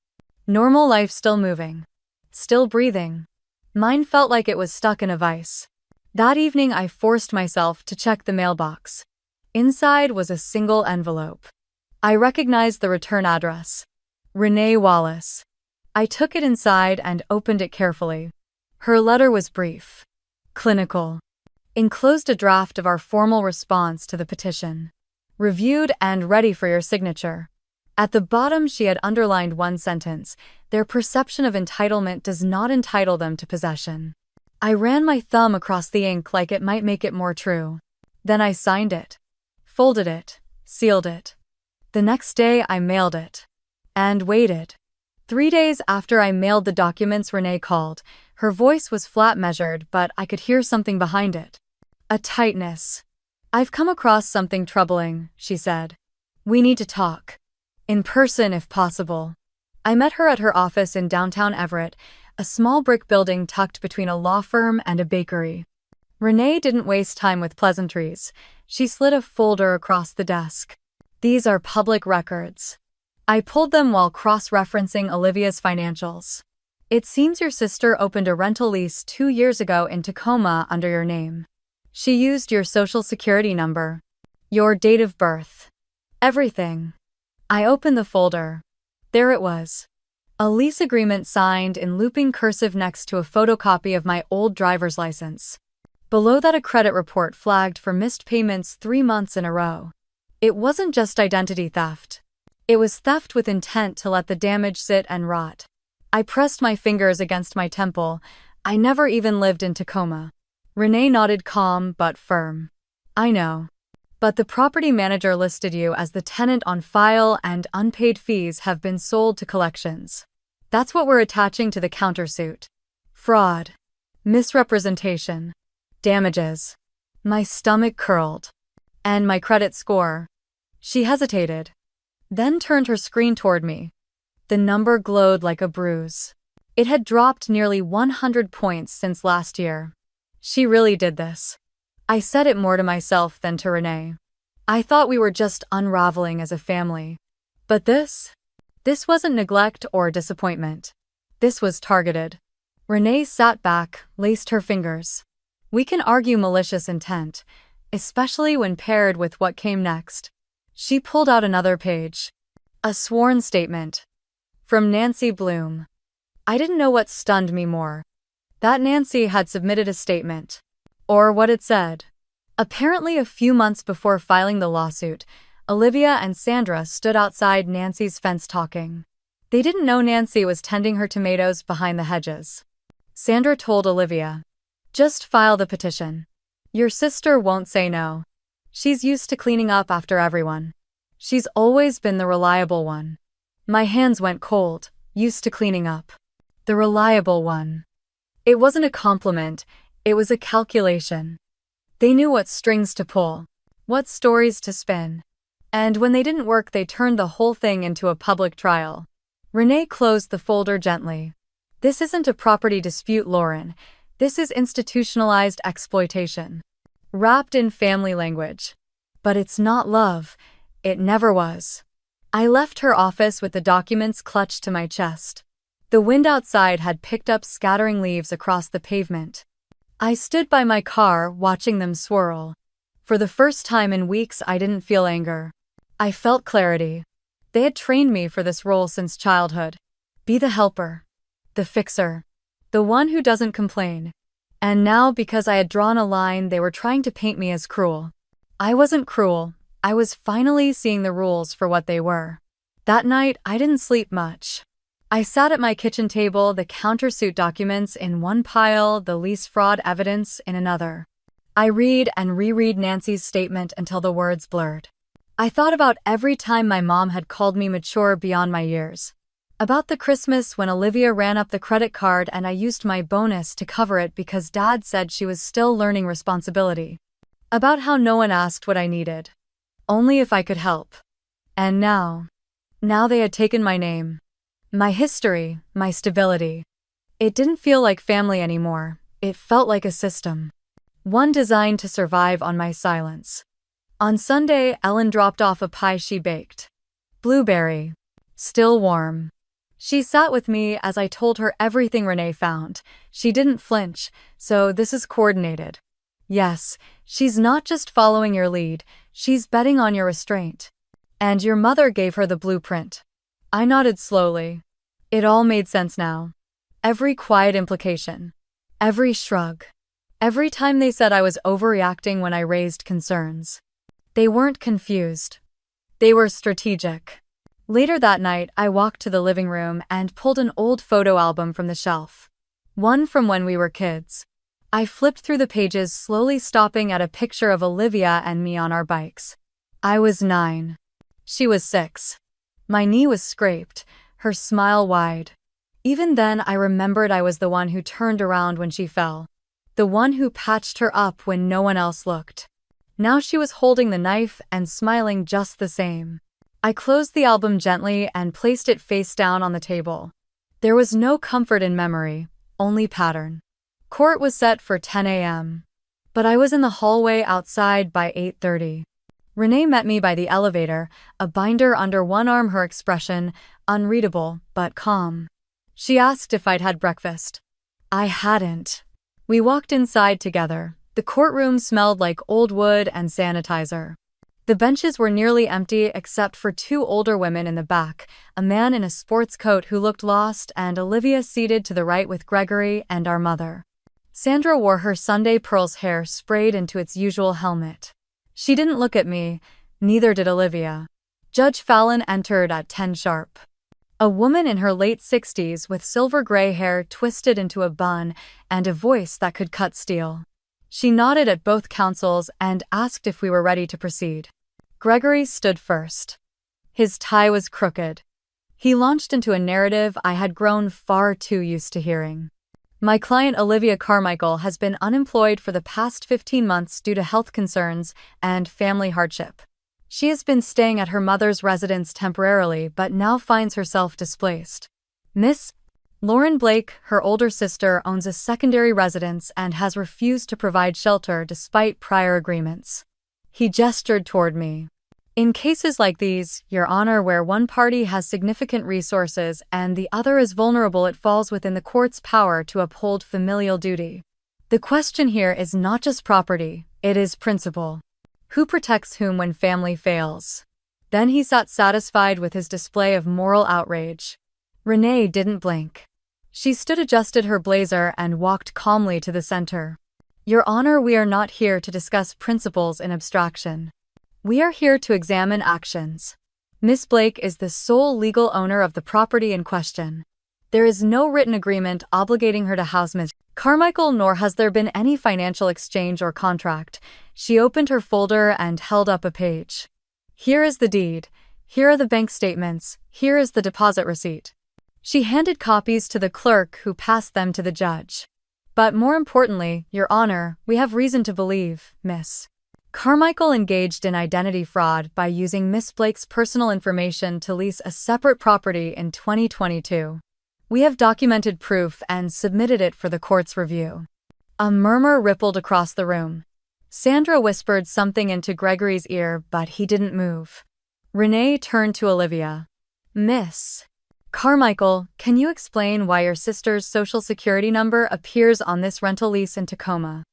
Normal life still moving. Still breathing. Mine felt like it was stuck in a vice. That evening I forced myself to check the mailbox. Inside was a single envelope. I recognized the return address. Renee Wallace. I took it inside and opened it carefully. Her letter was brief. Clinical. Enclosed a draft of our formal response to the petition. Reviewed and ready for your signature. At the bottom she had underlined one sentence: their perception of entitlement does not entitle them to possession. I ran my thumb across the ink like it might make it more true. Then I signed it. Folded it. Sealed it. The next day I mailed it. And waited. 3 days after I mailed the documents, Renee called. Her voice was flat measured, but I could hear something behind it. A tightness. I've come across something troubling, she said. We need to talk. In person if possible. I met her at her office in downtown Everett, a small brick building tucked between a law firm and a bakery. Renee didn't waste time with pleasantries. She slid a folder across the desk. These are public records. I pulled them while cross-referencing Olivia's financials. It seems your sister opened a rental lease 2 years ago in Tacoma under your name. She used your social security number. Your date of birth. Everything. I opened the folder. There it was. A lease agreement signed in looping cursive next to a photocopy of my old driver's license. Below that, a credit report flagged for missed payments 3 months in a row. It wasn't just identity theft. It was theft with intent to let the damage sit and rot. I pressed my fingers against my temple. I never even lived in Tacoma. Renee nodded, calm but firm. I know. But the property manager listed you as the tenant on file and unpaid fees have been sold to collections. That's what we're attaching to the countersuit. Fraud. Misrepresentation. Damages. My stomach curled. And my credit score. She hesitated. Then turned her screen toward me. The number glowed like a bruise. It had dropped nearly 100 points since last year. She really did this. I said it more to myself than to Renee. I thought we were just unraveling as a family. But this wasn't neglect or disappointment. This was targeted. Renee sat back, laced her fingers. We can argue malicious intent, especially when paired with what came next. She pulled out another page. A sworn statement. From Nancy Bloom. I didn't know what stunned me more. That Nancy had submitted a statement. Or what it said. Apparently, a few months before filing the lawsuit, Olivia and Sandra stood outside Nancy's fence talking. They didn't know Nancy was tending her tomatoes behind the hedges. Sandra told Olivia, "Just file the petition. Your sister won't say no. She's used to cleaning up after everyone. She's always been the reliable one." My hands went cold, used to cleaning up. The reliable one. It wasn't a compliment, it was a calculation. They knew what strings to pull, what stories to spin. And when they didn't work, they turned the whole thing into a public trial. Renee closed the folder gently. This isn't a property dispute, Lauren. This is institutionalized exploitation. Wrapped in family language. But it's not love. It never was. I left her office with the documents clutched to my chest. The wind outside had picked up scattering leaves across the pavement. I stood by my car, watching them swirl. For the first time in weeks, I didn't feel anger. I felt clarity. They had trained me for this role since childhood. Be the helper. The fixer. The one who doesn't complain. And now, because I had drawn a line, they were trying to paint me as cruel. I wasn't cruel. I was finally seeing the rules for what they were. That night, I didn't sleep much. I sat at my kitchen table, the countersuit documents in one pile, the lease fraud evidence in another. I read and reread Nancy's statement until the words blurred. I thought about every time my mom had called me mature beyond my years. About the Christmas when Olivia ran up the credit card and I used my bonus to cover it because Dad said she was still learning responsibility. About how no one asked what I needed. Only if I could help. And now they had taken my name. My history, my stability. It didn't feel like family anymore. It felt like a system. One designed to survive on my silence. On Sunday, Ellen dropped off a pie she baked. Blueberry. Still warm. She sat with me as I told her everything Renee found. She didn't flinch, so this is coordinated. Yes, she's not just following your lead, she's betting on your restraint. And your mother gave her the blueprint. I nodded slowly. It all made sense now. Every quiet implication. Every shrug. Every time they said I was overreacting when I raised concerns. They weren't confused. They were strategic. Later that night, I walked to the living room and pulled an old photo album from the shelf. One from when we were kids. I flipped through the pages, slowly stopping at a picture of Olivia and me on our bikes. I was 9. She was 6. My knee was scraped, her smile wide. Even then, I remembered I was the one who turned around when she fell. The one who patched her up when no one else looked. Now she was holding the knife and smiling just the same. I closed the album gently and placed it face down on the table. There was no comfort in memory, only pattern. Court was set for 10 a.m. But I was in the hallway outside by 8:30. Renee met me by the elevator, a binder under one arm, her expression unreadable but calm. She asked if I'd had breakfast. I hadn't. We walked inside together. The courtroom smelled like old wood and sanitizer. The benches were nearly empty except for 2 older women in the back, a man in a sports coat who looked lost and Olivia seated to the right with Gregory and our mother. Sandra wore her Sunday pearls hair sprayed into its usual helmet. She didn't look at me, neither did Olivia. Judge Fallon entered at 10 sharp. A woman in her late 60s with silver gray hair twisted into a bun and a voice that could cut steel. She nodded at both counsels and asked if we were ready to proceed. Gregory stood first. His tie was crooked. He launched into a narrative I had grown far too used to hearing. My client Olivia Carmichael has been unemployed for the past 15 months due to health concerns and family hardship. She has been staying at her mother's residence temporarily but now finds herself displaced. Miss Lauren Blake, her older sister, owns a secondary residence and has refused to provide shelter despite prior agreements. He gestured toward me. In cases like these, Your Honor, where one party has significant resources and the other is vulnerable, it falls within the court's power to uphold familial duty. The question here is not just property, it is principle. Who protects whom when family fails? Then he sat satisfied with his display of moral outrage. Renee didn't blink. She stood, adjusted her blazer, and walked calmly to the center. Your Honor, we are not here to discuss principles in abstraction. We are here to examine actions. Miss Blake is the sole legal owner of the property in question. There is no written agreement obligating her to house Ms. Carmichael, nor has there been any financial exchange or contract. She opened her folder and held up a page. Here is the deed. Here are the bank statements. Here is the deposit receipt. She handed copies to the clerk, who passed them to the judge. But more importantly, Your Honor, we have reason to believe, Miss Carmichael engaged in identity fraud by using Miss Blake's personal information to lease a separate property in 2022. We have documented proof and submitted it for the court's review. A murmur rippled across the room. Sandra whispered something into Gregory's ear, but he didn't move. Renee turned to Olivia. Miss Carmichael, can you explain why your sister's social security number appears on this rental lease in Tacoma?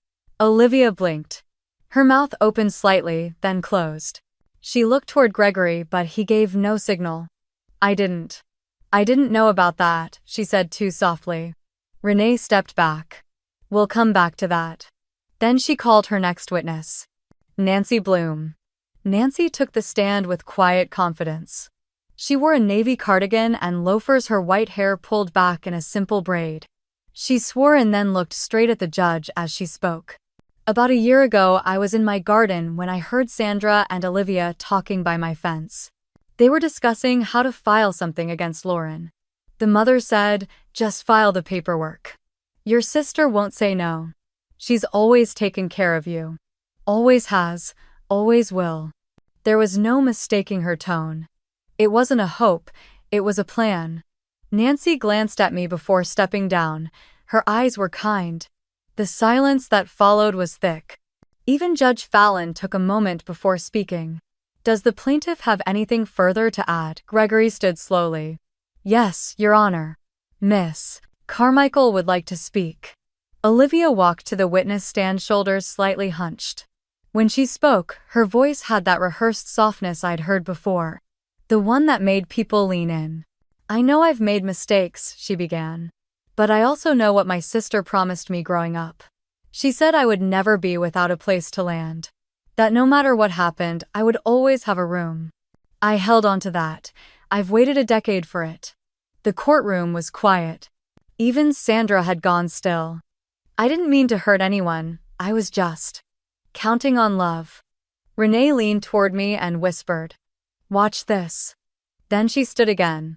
Olivia blinked. Her mouth opened slightly, then closed. She looked toward Gregory, but he gave no signal. I didn't know about that, she said too softly. Renee stepped back. We'll come back to that. Then she called her next witness. Nancy Bloom. Nancy took the stand with quiet confidence. She wore a navy cardigan and loafers, her white hair pulled back in a simple braid. She swore and then looked straight at the judge as she spoke. About a year ago, I was in my garden when I heard Sandra and Olivia talking by my fence. They were discussing how to file something against Lauren. The mother said, just file the paperwork. Your sister won't say no. She's always taken care of you. Always has, always will. There was no mistaking her tone. It wasn't a hope, it was a plan. Nancy glanced at me before stepping down. Her eyes were kind. The silence that followed was thick. Even Judge Fallon took a moment before speaking. Does the plaintiff have anything further to add? Gregory stood slowly. Yes, Your Honor. Miss Carmichael would like to speak. Olivia walked to the witness stand, shoulders slightly hunched. When she spoke, her voice had that rehearsed softness I'd heard before. The one that made people lean in. I know I've made mistakes, she began. But I also know what my sister promised me growing up. She said I would never be without a place to land. That no matter what happened, I would always have a room. I held on to that. I've waited a decade for it. The courtroom was quiet. Even Sandra had gone still. I didn't mean to hurt anyone, I was just counting on love. Renee leaned toward me and whispered, "Watch this." Then she stood again.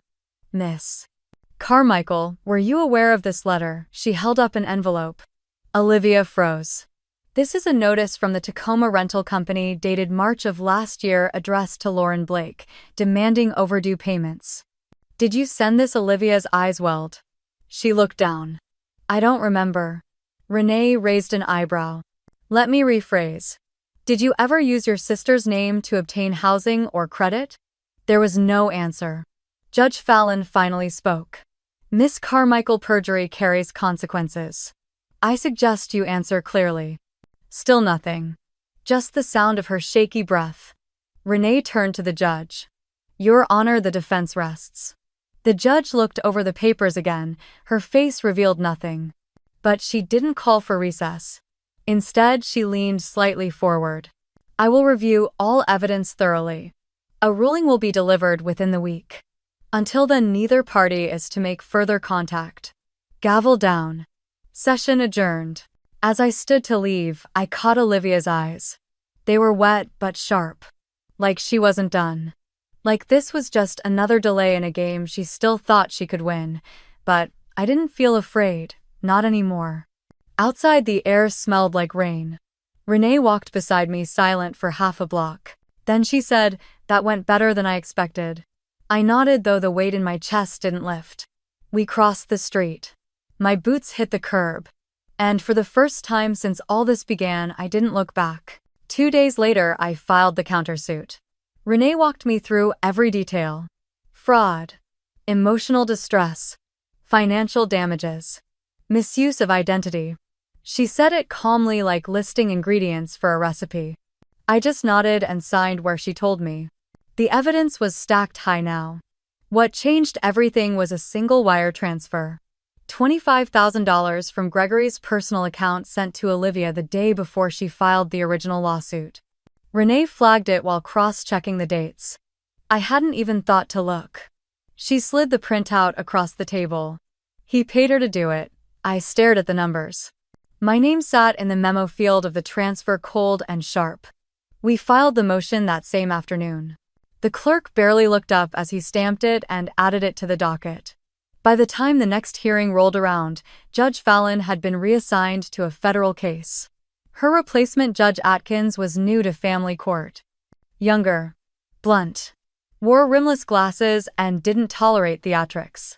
Miss Carmichael, were you aware of this letter? She held up an envelope. Olivia froze. This is a notice from the Tacoma rental company dated March of last year, addressed to Lauren Blake, demanding overdue payments. Did you send this? Olivia's eyes welled. She looked down. I don't remember. Renee raised an eyebrow. Let me rephrase. Did you ever use your sister's name to obtain housing or credit? There was no answer. Judge Fallon finally spoke. Miss Carmichael, perjury carries consequences. I suggest you answer clearly. Still nothing. Just the sound of her shaky breath. Renee turned to the judge. Your Honor, the defense rests. The judge looked over the papers again, her face revealed nothing. But she didn't call for recess. Instead, she leaned slightly forward. I will review all evidence thoroughly. A ruling will be delivered within the week. Until then, neither party is to make further contact. Gavel down. Session adjourned. As I stood to leave, I caught Olivia's eyes. They were wet but sharp. Like she wasn't done. Like this was just another delay in a game she still thought she could win. But I didn't feel afraid, not anymore. Outside, the air smelled like rain. Renee walked beside me, silent for half a block. Then she said, "That went better than I expected." I nodded, though the weight in my chest didn't lift. We crossed the street. My boots hit the curb. And for the first time since all this began, I didn't look back. 2 days later, I filed the countersuit. Renee walked me through every detail. Fraud, emotional distress, financial damages, misuse of identity. She said it calmly, like listing ingredients for a recipe. I just nodded and signed where she told me. The evidence was stacked high now. What changed everything was a single wire transfer. $25,000 from Gregory's personal account sent to Olivia the day before she filed the original lawsuit. Renee flagged it while cross-checking the dates. I hadn't even thought to look. She slid the printout across the table. He paid her to do it. I stared at the numbers. My name sat in the memo field of the transfer, cold and sharp. We filed the motion that same afternoon. The clerk barely looked up as he stamped it and added it to the docket. By the time the next hearing rolled around, Judge Fallon had been reassigned to a federal case. Her replacement, Judge Atkins, was new to family court. Younger. Blunt. Wore rimless glasses and didn't tolerate theatrics.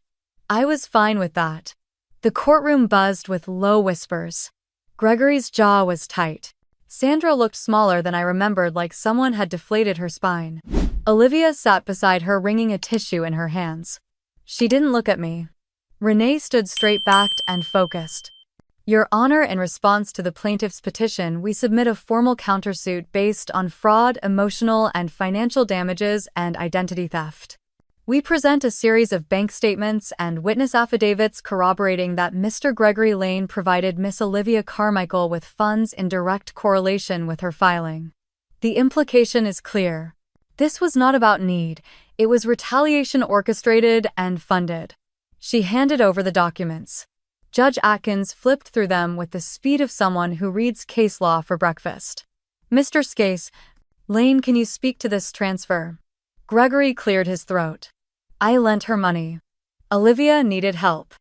I was fine with that. The courtroom buzzed with low whispers. Gregory's jaw was tight. Sandra looked smaller than I remembered, like someone had deflated her spine. Olivia sat beside her, wringing a tissue in her hands. She didn't look at me. Renee stood straight-backed and focused. Your Honor, in response to the plaintiff's petition, we submit a formal countersuit based on fraud, emotional and financial damages, and identity theft. We present a series of bank statements and witness affidavits corroborating that Mr. Gregory Lane provided Miss Olivia Carmichael with funds in direct correlation with her filing. The implication is clear. This was not about need, it was retaliation orchestrated and funded. She handed over the documents. Judge Atkins flipped through them with the speed of someone who reads case law for breakfast. Mr. Skase, Lane, can you speak to this transfer? Gregory cleared his throat. I lent her money. Olivia needed help.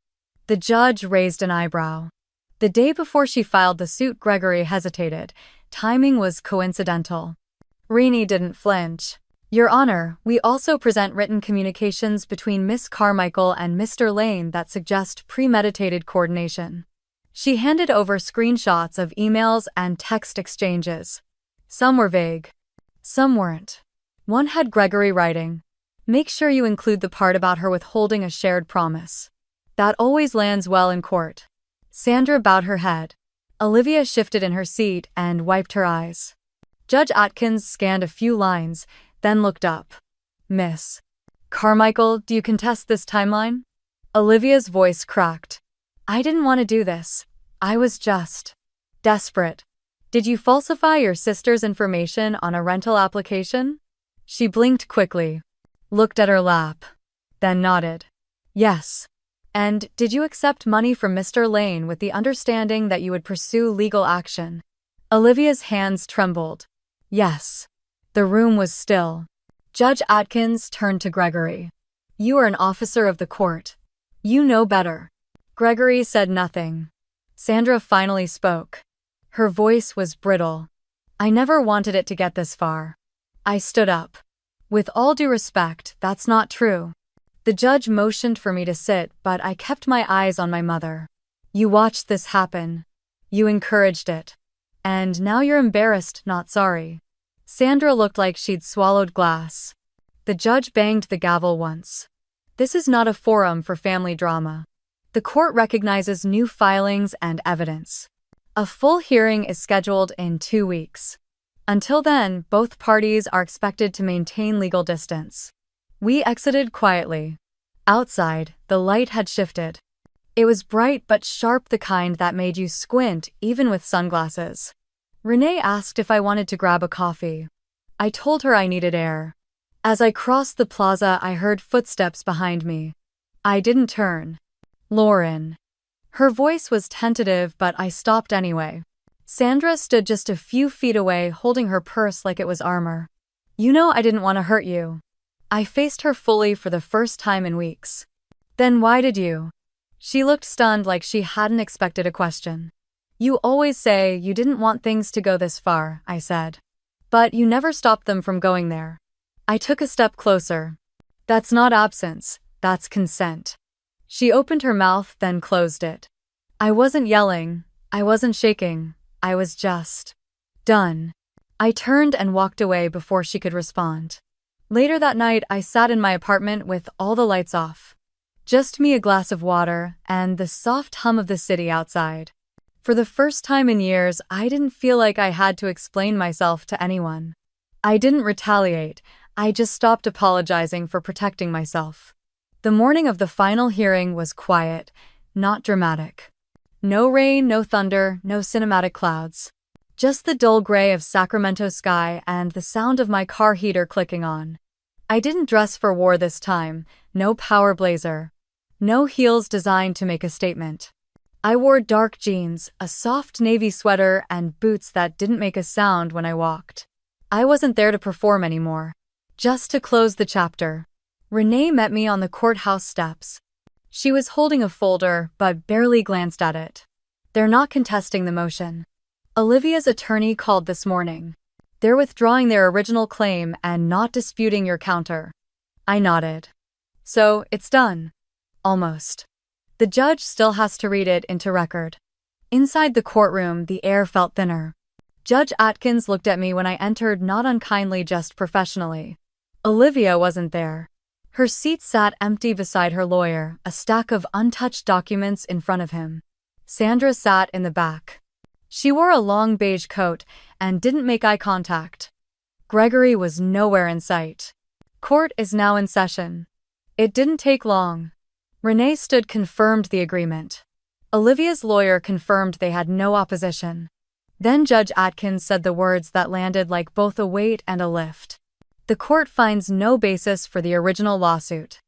The judge raised an eyebrow. The day before she filed the suit, Gregory hesitated. Timing was coincidental. Renee didn't flinch. Your Honor, we also present written communications between Miss Carmichael and Mr. Lane that suggest premeditated coordination. She handed over screenshots of emails and text exchanges. Some were vague. Some weren't. One had Gregory writing, "Make sure you include the part about her withholding a shared promise." That always lands well in court. Sandra bowed her head. Olivia shifted in her seat and wiped her eyes. Judge Atkins scanned a few lines, then looked up. Miss Carmichael, do you contest this timeline? Olivia's voice cracked. I didn't want to do this. I was just desperate. Did you falsify your sister's information on a rental application? She blinked quickly, looked at her lap, then nodded. Yes. And did you accept money from Mr. Lane with the understanding that you would pursue legal action? Olivia's hands trembled. Yes. The room was still. Judge Atkins turned to Gregory. You are an officer of the court. You know better. Gregory said nothing. Sandra finally spoke. Her voice was brittle. I never wanted it to get this far. I stood up. With all due respect, that's not true. The judge motioned for me to sit, but I kept my eyes on my mother. You watched this happen. You encouraged it. And now you're embarrassed, not sorry. Sandra looked like she'd swallowed glass. The judge banged the gavel once. This is not a forum for family drama. The court recognizes new filings and evidence. A full hearing is scheduled in 2 weeks. Until then, both parties are expected to maintain legal distance. We exited quietly. Outside, the light had shifted. It was bright but sharp, the kind that made you squint even with sunglasses. Renee asked if I wanted to grab a coffee. I told her I needed air. As I crossed the plaza, I heard footsteps behind me. I didn't turn. Lauren. Her voice was tentative, but I stopped anyway. Sandra stood just a few feet away, holding her purse like it was armor. You know I didn't want to hurt you. I faced her fully for the first time in weeks. Then why did you? She looked stunned, like she hadn't expected a question. You always say you didn't want things to go this far, I said. But you never stopped them from going there. I took a step closer. That's not absence, that's consent. She opened her mouth, then closed it. I wasn't yelling, I wasn't shaking, I was just done. I turned and walked away before she could respond. Later that night, I sat in my apartment with all the lights off. Just me, a glass of water, and the soft hum of the city outside. For the first time in years, I didn't feel like I had to explain myself to anyone. I didn't retaliate, I just stopped apologizing for protecting myself. The morning of the final hearing was quiet, not dramatic. No rain, no thunder, no cinematic clouds. Just the dull gray of Sacramento sky and the sound of my car heater clicking on. I didn't dress for war this time, no power blazer. No heels designed to make a statement. I wore dark jeans, a soft navy sweater, and boots that didn't make a sound when I walked. I wasn't there to perform anymore. Just to close the chapter. Renee met me on the courthouse steps. She was holding a folder, but barely glanced at it. They're not contesting the motion. Olivia's attorney called this morning. They're withdrawing their original claim and not disputing your counter. I nodded. So, it's done. Almost. The judge still has to read it into record. Inside the courtroom, the air felt thinner. Judge Atkins looked at me when I entered, not unkindly, just professionally. Olivia wasn't there. Her seat sat empty beside her lawyer, a stack of untouched documents in front of him. Sandra sat in the back. She wore a long beige coat and didn't make eye contact. Gregory was nowhere in sight. Court is now in session. It didn't take long. Renee stood, confirmed the agreement. Olivia's lawyer confirmed they had no opposition. Then Judge Atkins said the words that landed like both a weight and a lift. The court finds no basis for the original lawsuit.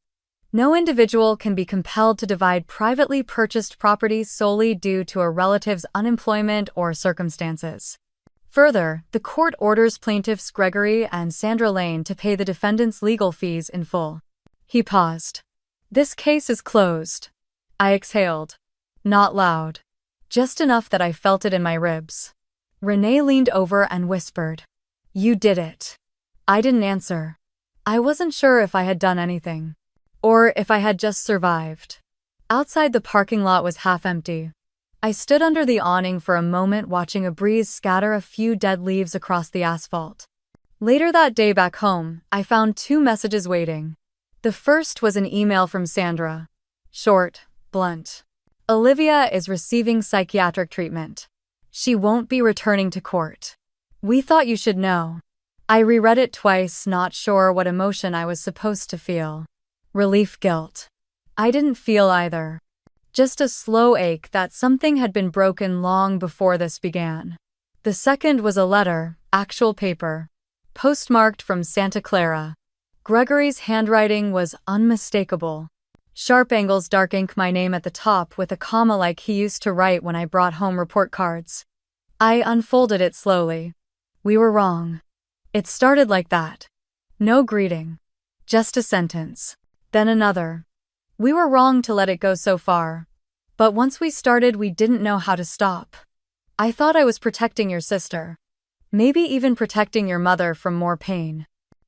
No individual can be compelled to divide privately purchased property solely due to a relative's unemployment or circumstances. Further, the court orders plaintiffs Gregory and Sandra Lane to pay the defendant's legal fees in full. He paused. This case is closed. I exhaled. Not loud. Just enough that I felt it in my ribs. Renee leaned over and whispered, "You did it." I didn't answer. I wasn't sure if I had done anything. Or if I had just survived. Outside, the parking lot was half empty. I stood under the awning for a moment, watching a breeze scatter a few dead leaves across the asphalt. Later that day back home, I found 2 messages waiting. The first was an email from Sandra. Short, blunt. Olivia is receiving psychiatric treatment. She won't be returning to court. We thought you should know. I reread it twice, not sure what emotion I was supposed to feel. Relief, guilt. I didn't feel either. Just a slow ache that something had been broken long before this began. The second was a letter, actual paper. Postmarked from Santa Clara. Gregory's handwriting was unmistakable. Sharp angles, dark ink, my name at the top with a comma like he used to write when I brought home report cards. I unfolded it slowly. We were wrong. It started like that. No greeting. Just a sentence. Then another. We were wrong to let it go so far. But once we started, we didn't know how to stop. I thought I was protecting your sister. Maybe even protecting your mother from more pain.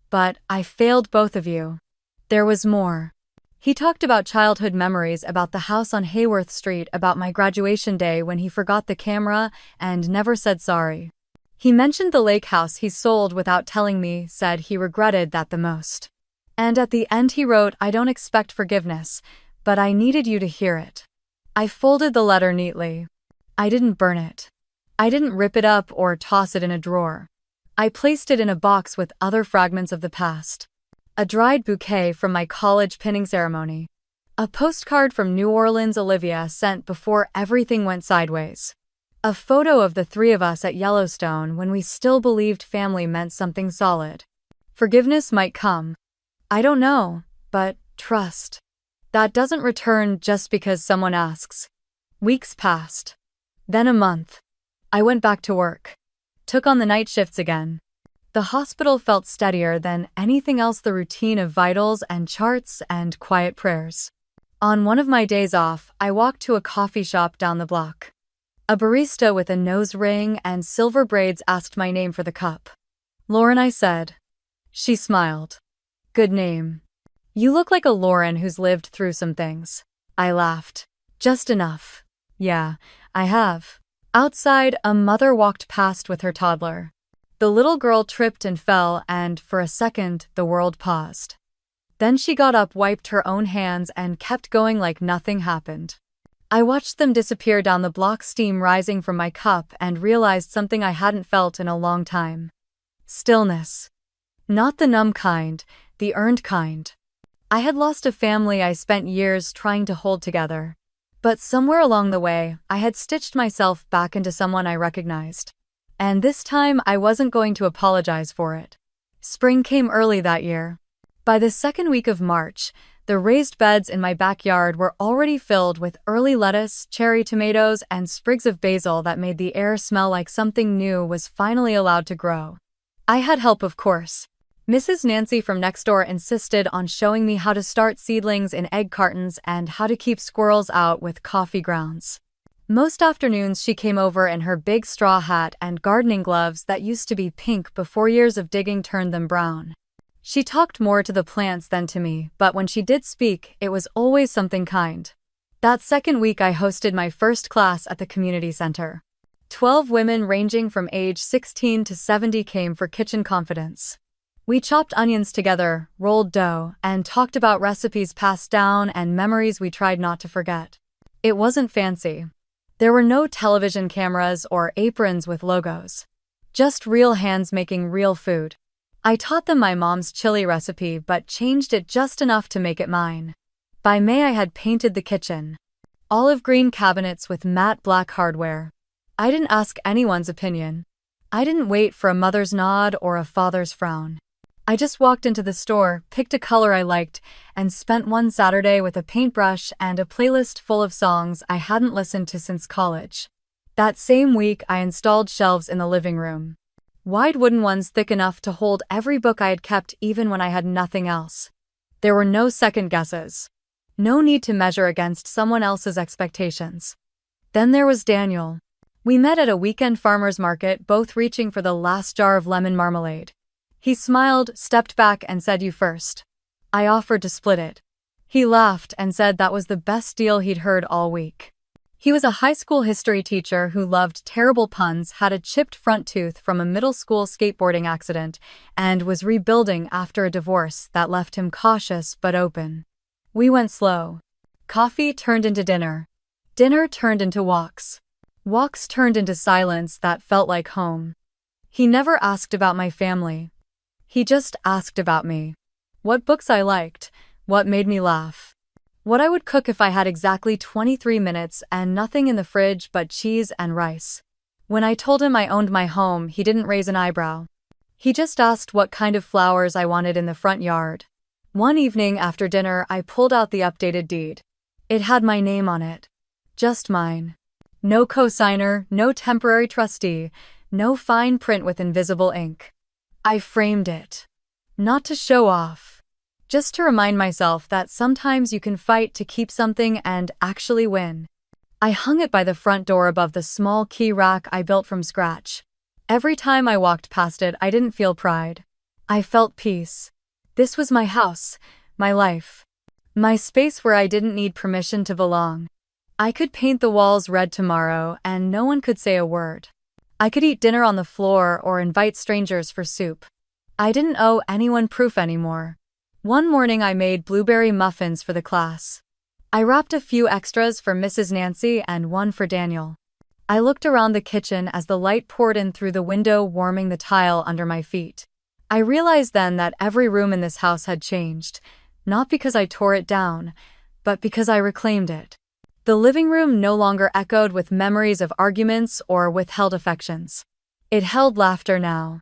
But I failed both of you. There was more. He talked about childhood memories, about the house on Hayworth Street, about my graduation day when he forgot the camera and never said sorry. He mentioned the lake house he sold without telling me, said he regretted that the most. And at the end he wrote, I don't expect forgiveness, but I needed you to hear it. I folded the letter neatly. I didn't burn it. I didn't rip it up or toss it in a drawer. I placed it in a box with other fragments of the past. A dried bouquet from my college pinning ceremony. A postcard from New Orleans Olivia sent before everything went sideways. A photo of the 3 of us at Yellowstone when we still believed family meant something solid. Forgiveness might come. I don't know, but trust. That doesn't return just because someone asks. Weeks passed. Then a month. I went back to work. Took on the night shifts again. The hospital felt steadier than anything else, the routine of vitals and charts and quiet prayers. On one of my days off, I walked to a coffee shop down the block. A barista with a nose ring and silver braids asked my name for the cup. Lauren, I said. She smiled. Good name. You look like a Lauren who's lived through some things. I laughed. Just enough. Yeah, I have. Outside, a mother walked past with her toddler. The little girl tripped and fell, and for a second, the world paused. Then she got up, wiped her own hands, and kept going like nothing happened. I watched them disappear down the block, steam rising from my cup, and realized something I hadn't felt in a long time. Stillness. Not the numb kind, the earned kind. I had lost a family I spent years trying to hold together. But somewhere along the way, I had stitched myself back into someone I recognized. And this time, I wasn't going to apologize for it. Spring came early that year. By the second week of March, the raised beds in my backyard were already filled with early lettuce, cherry tomatoes, and sprigs of basil that made the air smell like something new was finally allowed to grow. I had help, of course. Mrs. Nancy from next door insisted on showing me how to start seedlings in egg cartons and how to keep squirrels out with coffee grounds. Most afternoons she came over in her big straw hat and gardening gloves that used to be pink before years of digging turned them brown. She talked more to the plants than to me, but when she did speak, it was always something kind. That second week I hosted my first class at the community center. 12 women ranging from age 16 to 70 came for kitchen confidence. We chopped onions together, rolled dough, and talked about recipes passed down and memories we tried not to forget. It wasn't fancy. There were no television cameras or aprons with logos. Just real hands making real food. I taught them my mom's chili recipe but changed it just enough to make it mine. By May I had painted the kitchen. Olive green cabinets with matte black hardware. I didn't ask anyone's opinion. I didn't wait for a mother's nod or a father's frown. I just walked into the store, picked a color I liked, and spent one Saturday with a paintbrush and a playlist full of songs I hadn't listened to since college. That same week I installed shelves in the living room. Wide wooden ones thick enough to hold every book I had kept even when I had nothing else. There were no second guesses. No need to measure against someone else's expectations. Then there was Daniel. We met at a weekend farmer's market, both reaching for the last jar of lemon marmalade. He smiled, stepped back, and said, "You first." I offered to split it. He laughed and said that was the best deal he'd heard all week. He was a high school history teacher who loved terrible puns, had a chipped front tooth from a middle school skateboarding accident, and was rebuilding after a divorce that left him cautious but open. We went slow. Coffee turned into dinner. Dinner turned into walks. Walks turned into silence that felt like home. He never asked about my family. He just asked about me. What books I liked, what made me laugh. What I would cook if I had exactly 23 minutes and nothing in the fridge but cheese and rice. When I told him I owned my home, he didn't raise an eyebrow. He just asked what kind of flowers I wanted in the front yard. One evening after dinner, I pulled out the updated deed. It had my name on it. Just mine. No cosigner, no temporary trustee, no fine print with invisible ink. I framed it. Not to show off. Just to remind myself that sometimes you can fight to keep something and actually win. I hung it by the front door above the small key rack I built from scratch. Every time I walked past it, I didn't feel pride. I felt peace. This was my house, my life. My space where I didn't need permission to belong. I could paint the walls red tomorrow and no one could say a word. I could eat dinner on the floor or invite strangers for soup. I didn't owe anyone proof anymore. One morning I made blueberry muffins for the class. I wrapped a few extras for Mrs. Nancy and one for Daniel. I looked around the kitchen as the light poured in through the window, warming the tile under my feet. I realized then that every room in this house had changed, not because I tore it down, but because I reclaimed it. The living room no longer echoed with memories of arguments or withheld affections. It held laughter now.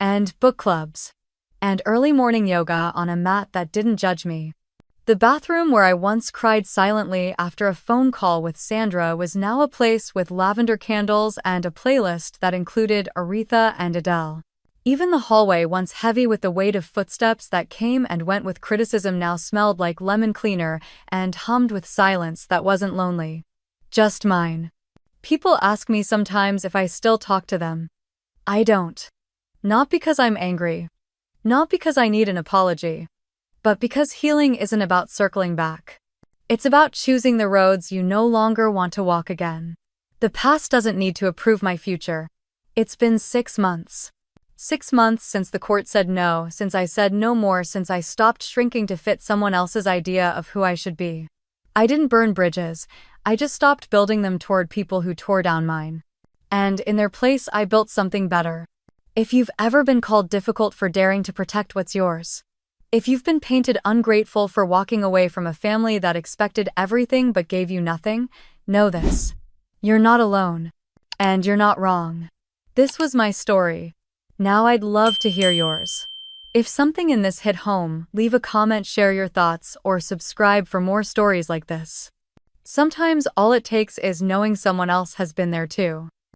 And book clubs. And early morning yoga on a mat that didn't judge me. The bathroom where I once cried silently after a phone call with Sandra was now a place with lavender candles and a playlist that included Aretha and Adele. Even the hallway, once heavy with the weight of footsteps that came and went with criticism, now smelled like lemon cleaner and hummed with silence that wasn't lonely. Just mine. People ask me sometimes if I still talk to them. I don't. Not because I'm angry. Not because I need an apology. But because healing isn't about circling back. It's about choosing the roads you no longer want to walk again. The past doesn't need to approve my future. It's been 6 months. 6 months since the court said no, since I said no more, since I stopped shrinking to fit someone else's idea of who I should be. I didn't burn bridges, I just stopped building them toward people who tore down mine. And in their place, I built something better. If you've ever been called difficult for daring to protect what's yours, if you've been painted ungrateful for walking away from a family that expected everything but gave you nothing, know this. You're not alone. And you're not wrong. This was my story. Now I'd love to hear yours. If something in this hit home, leave a comment, share your thoughts, or subscribe for more stories like this. Sometimes all it takes is knowing someone else has been there too.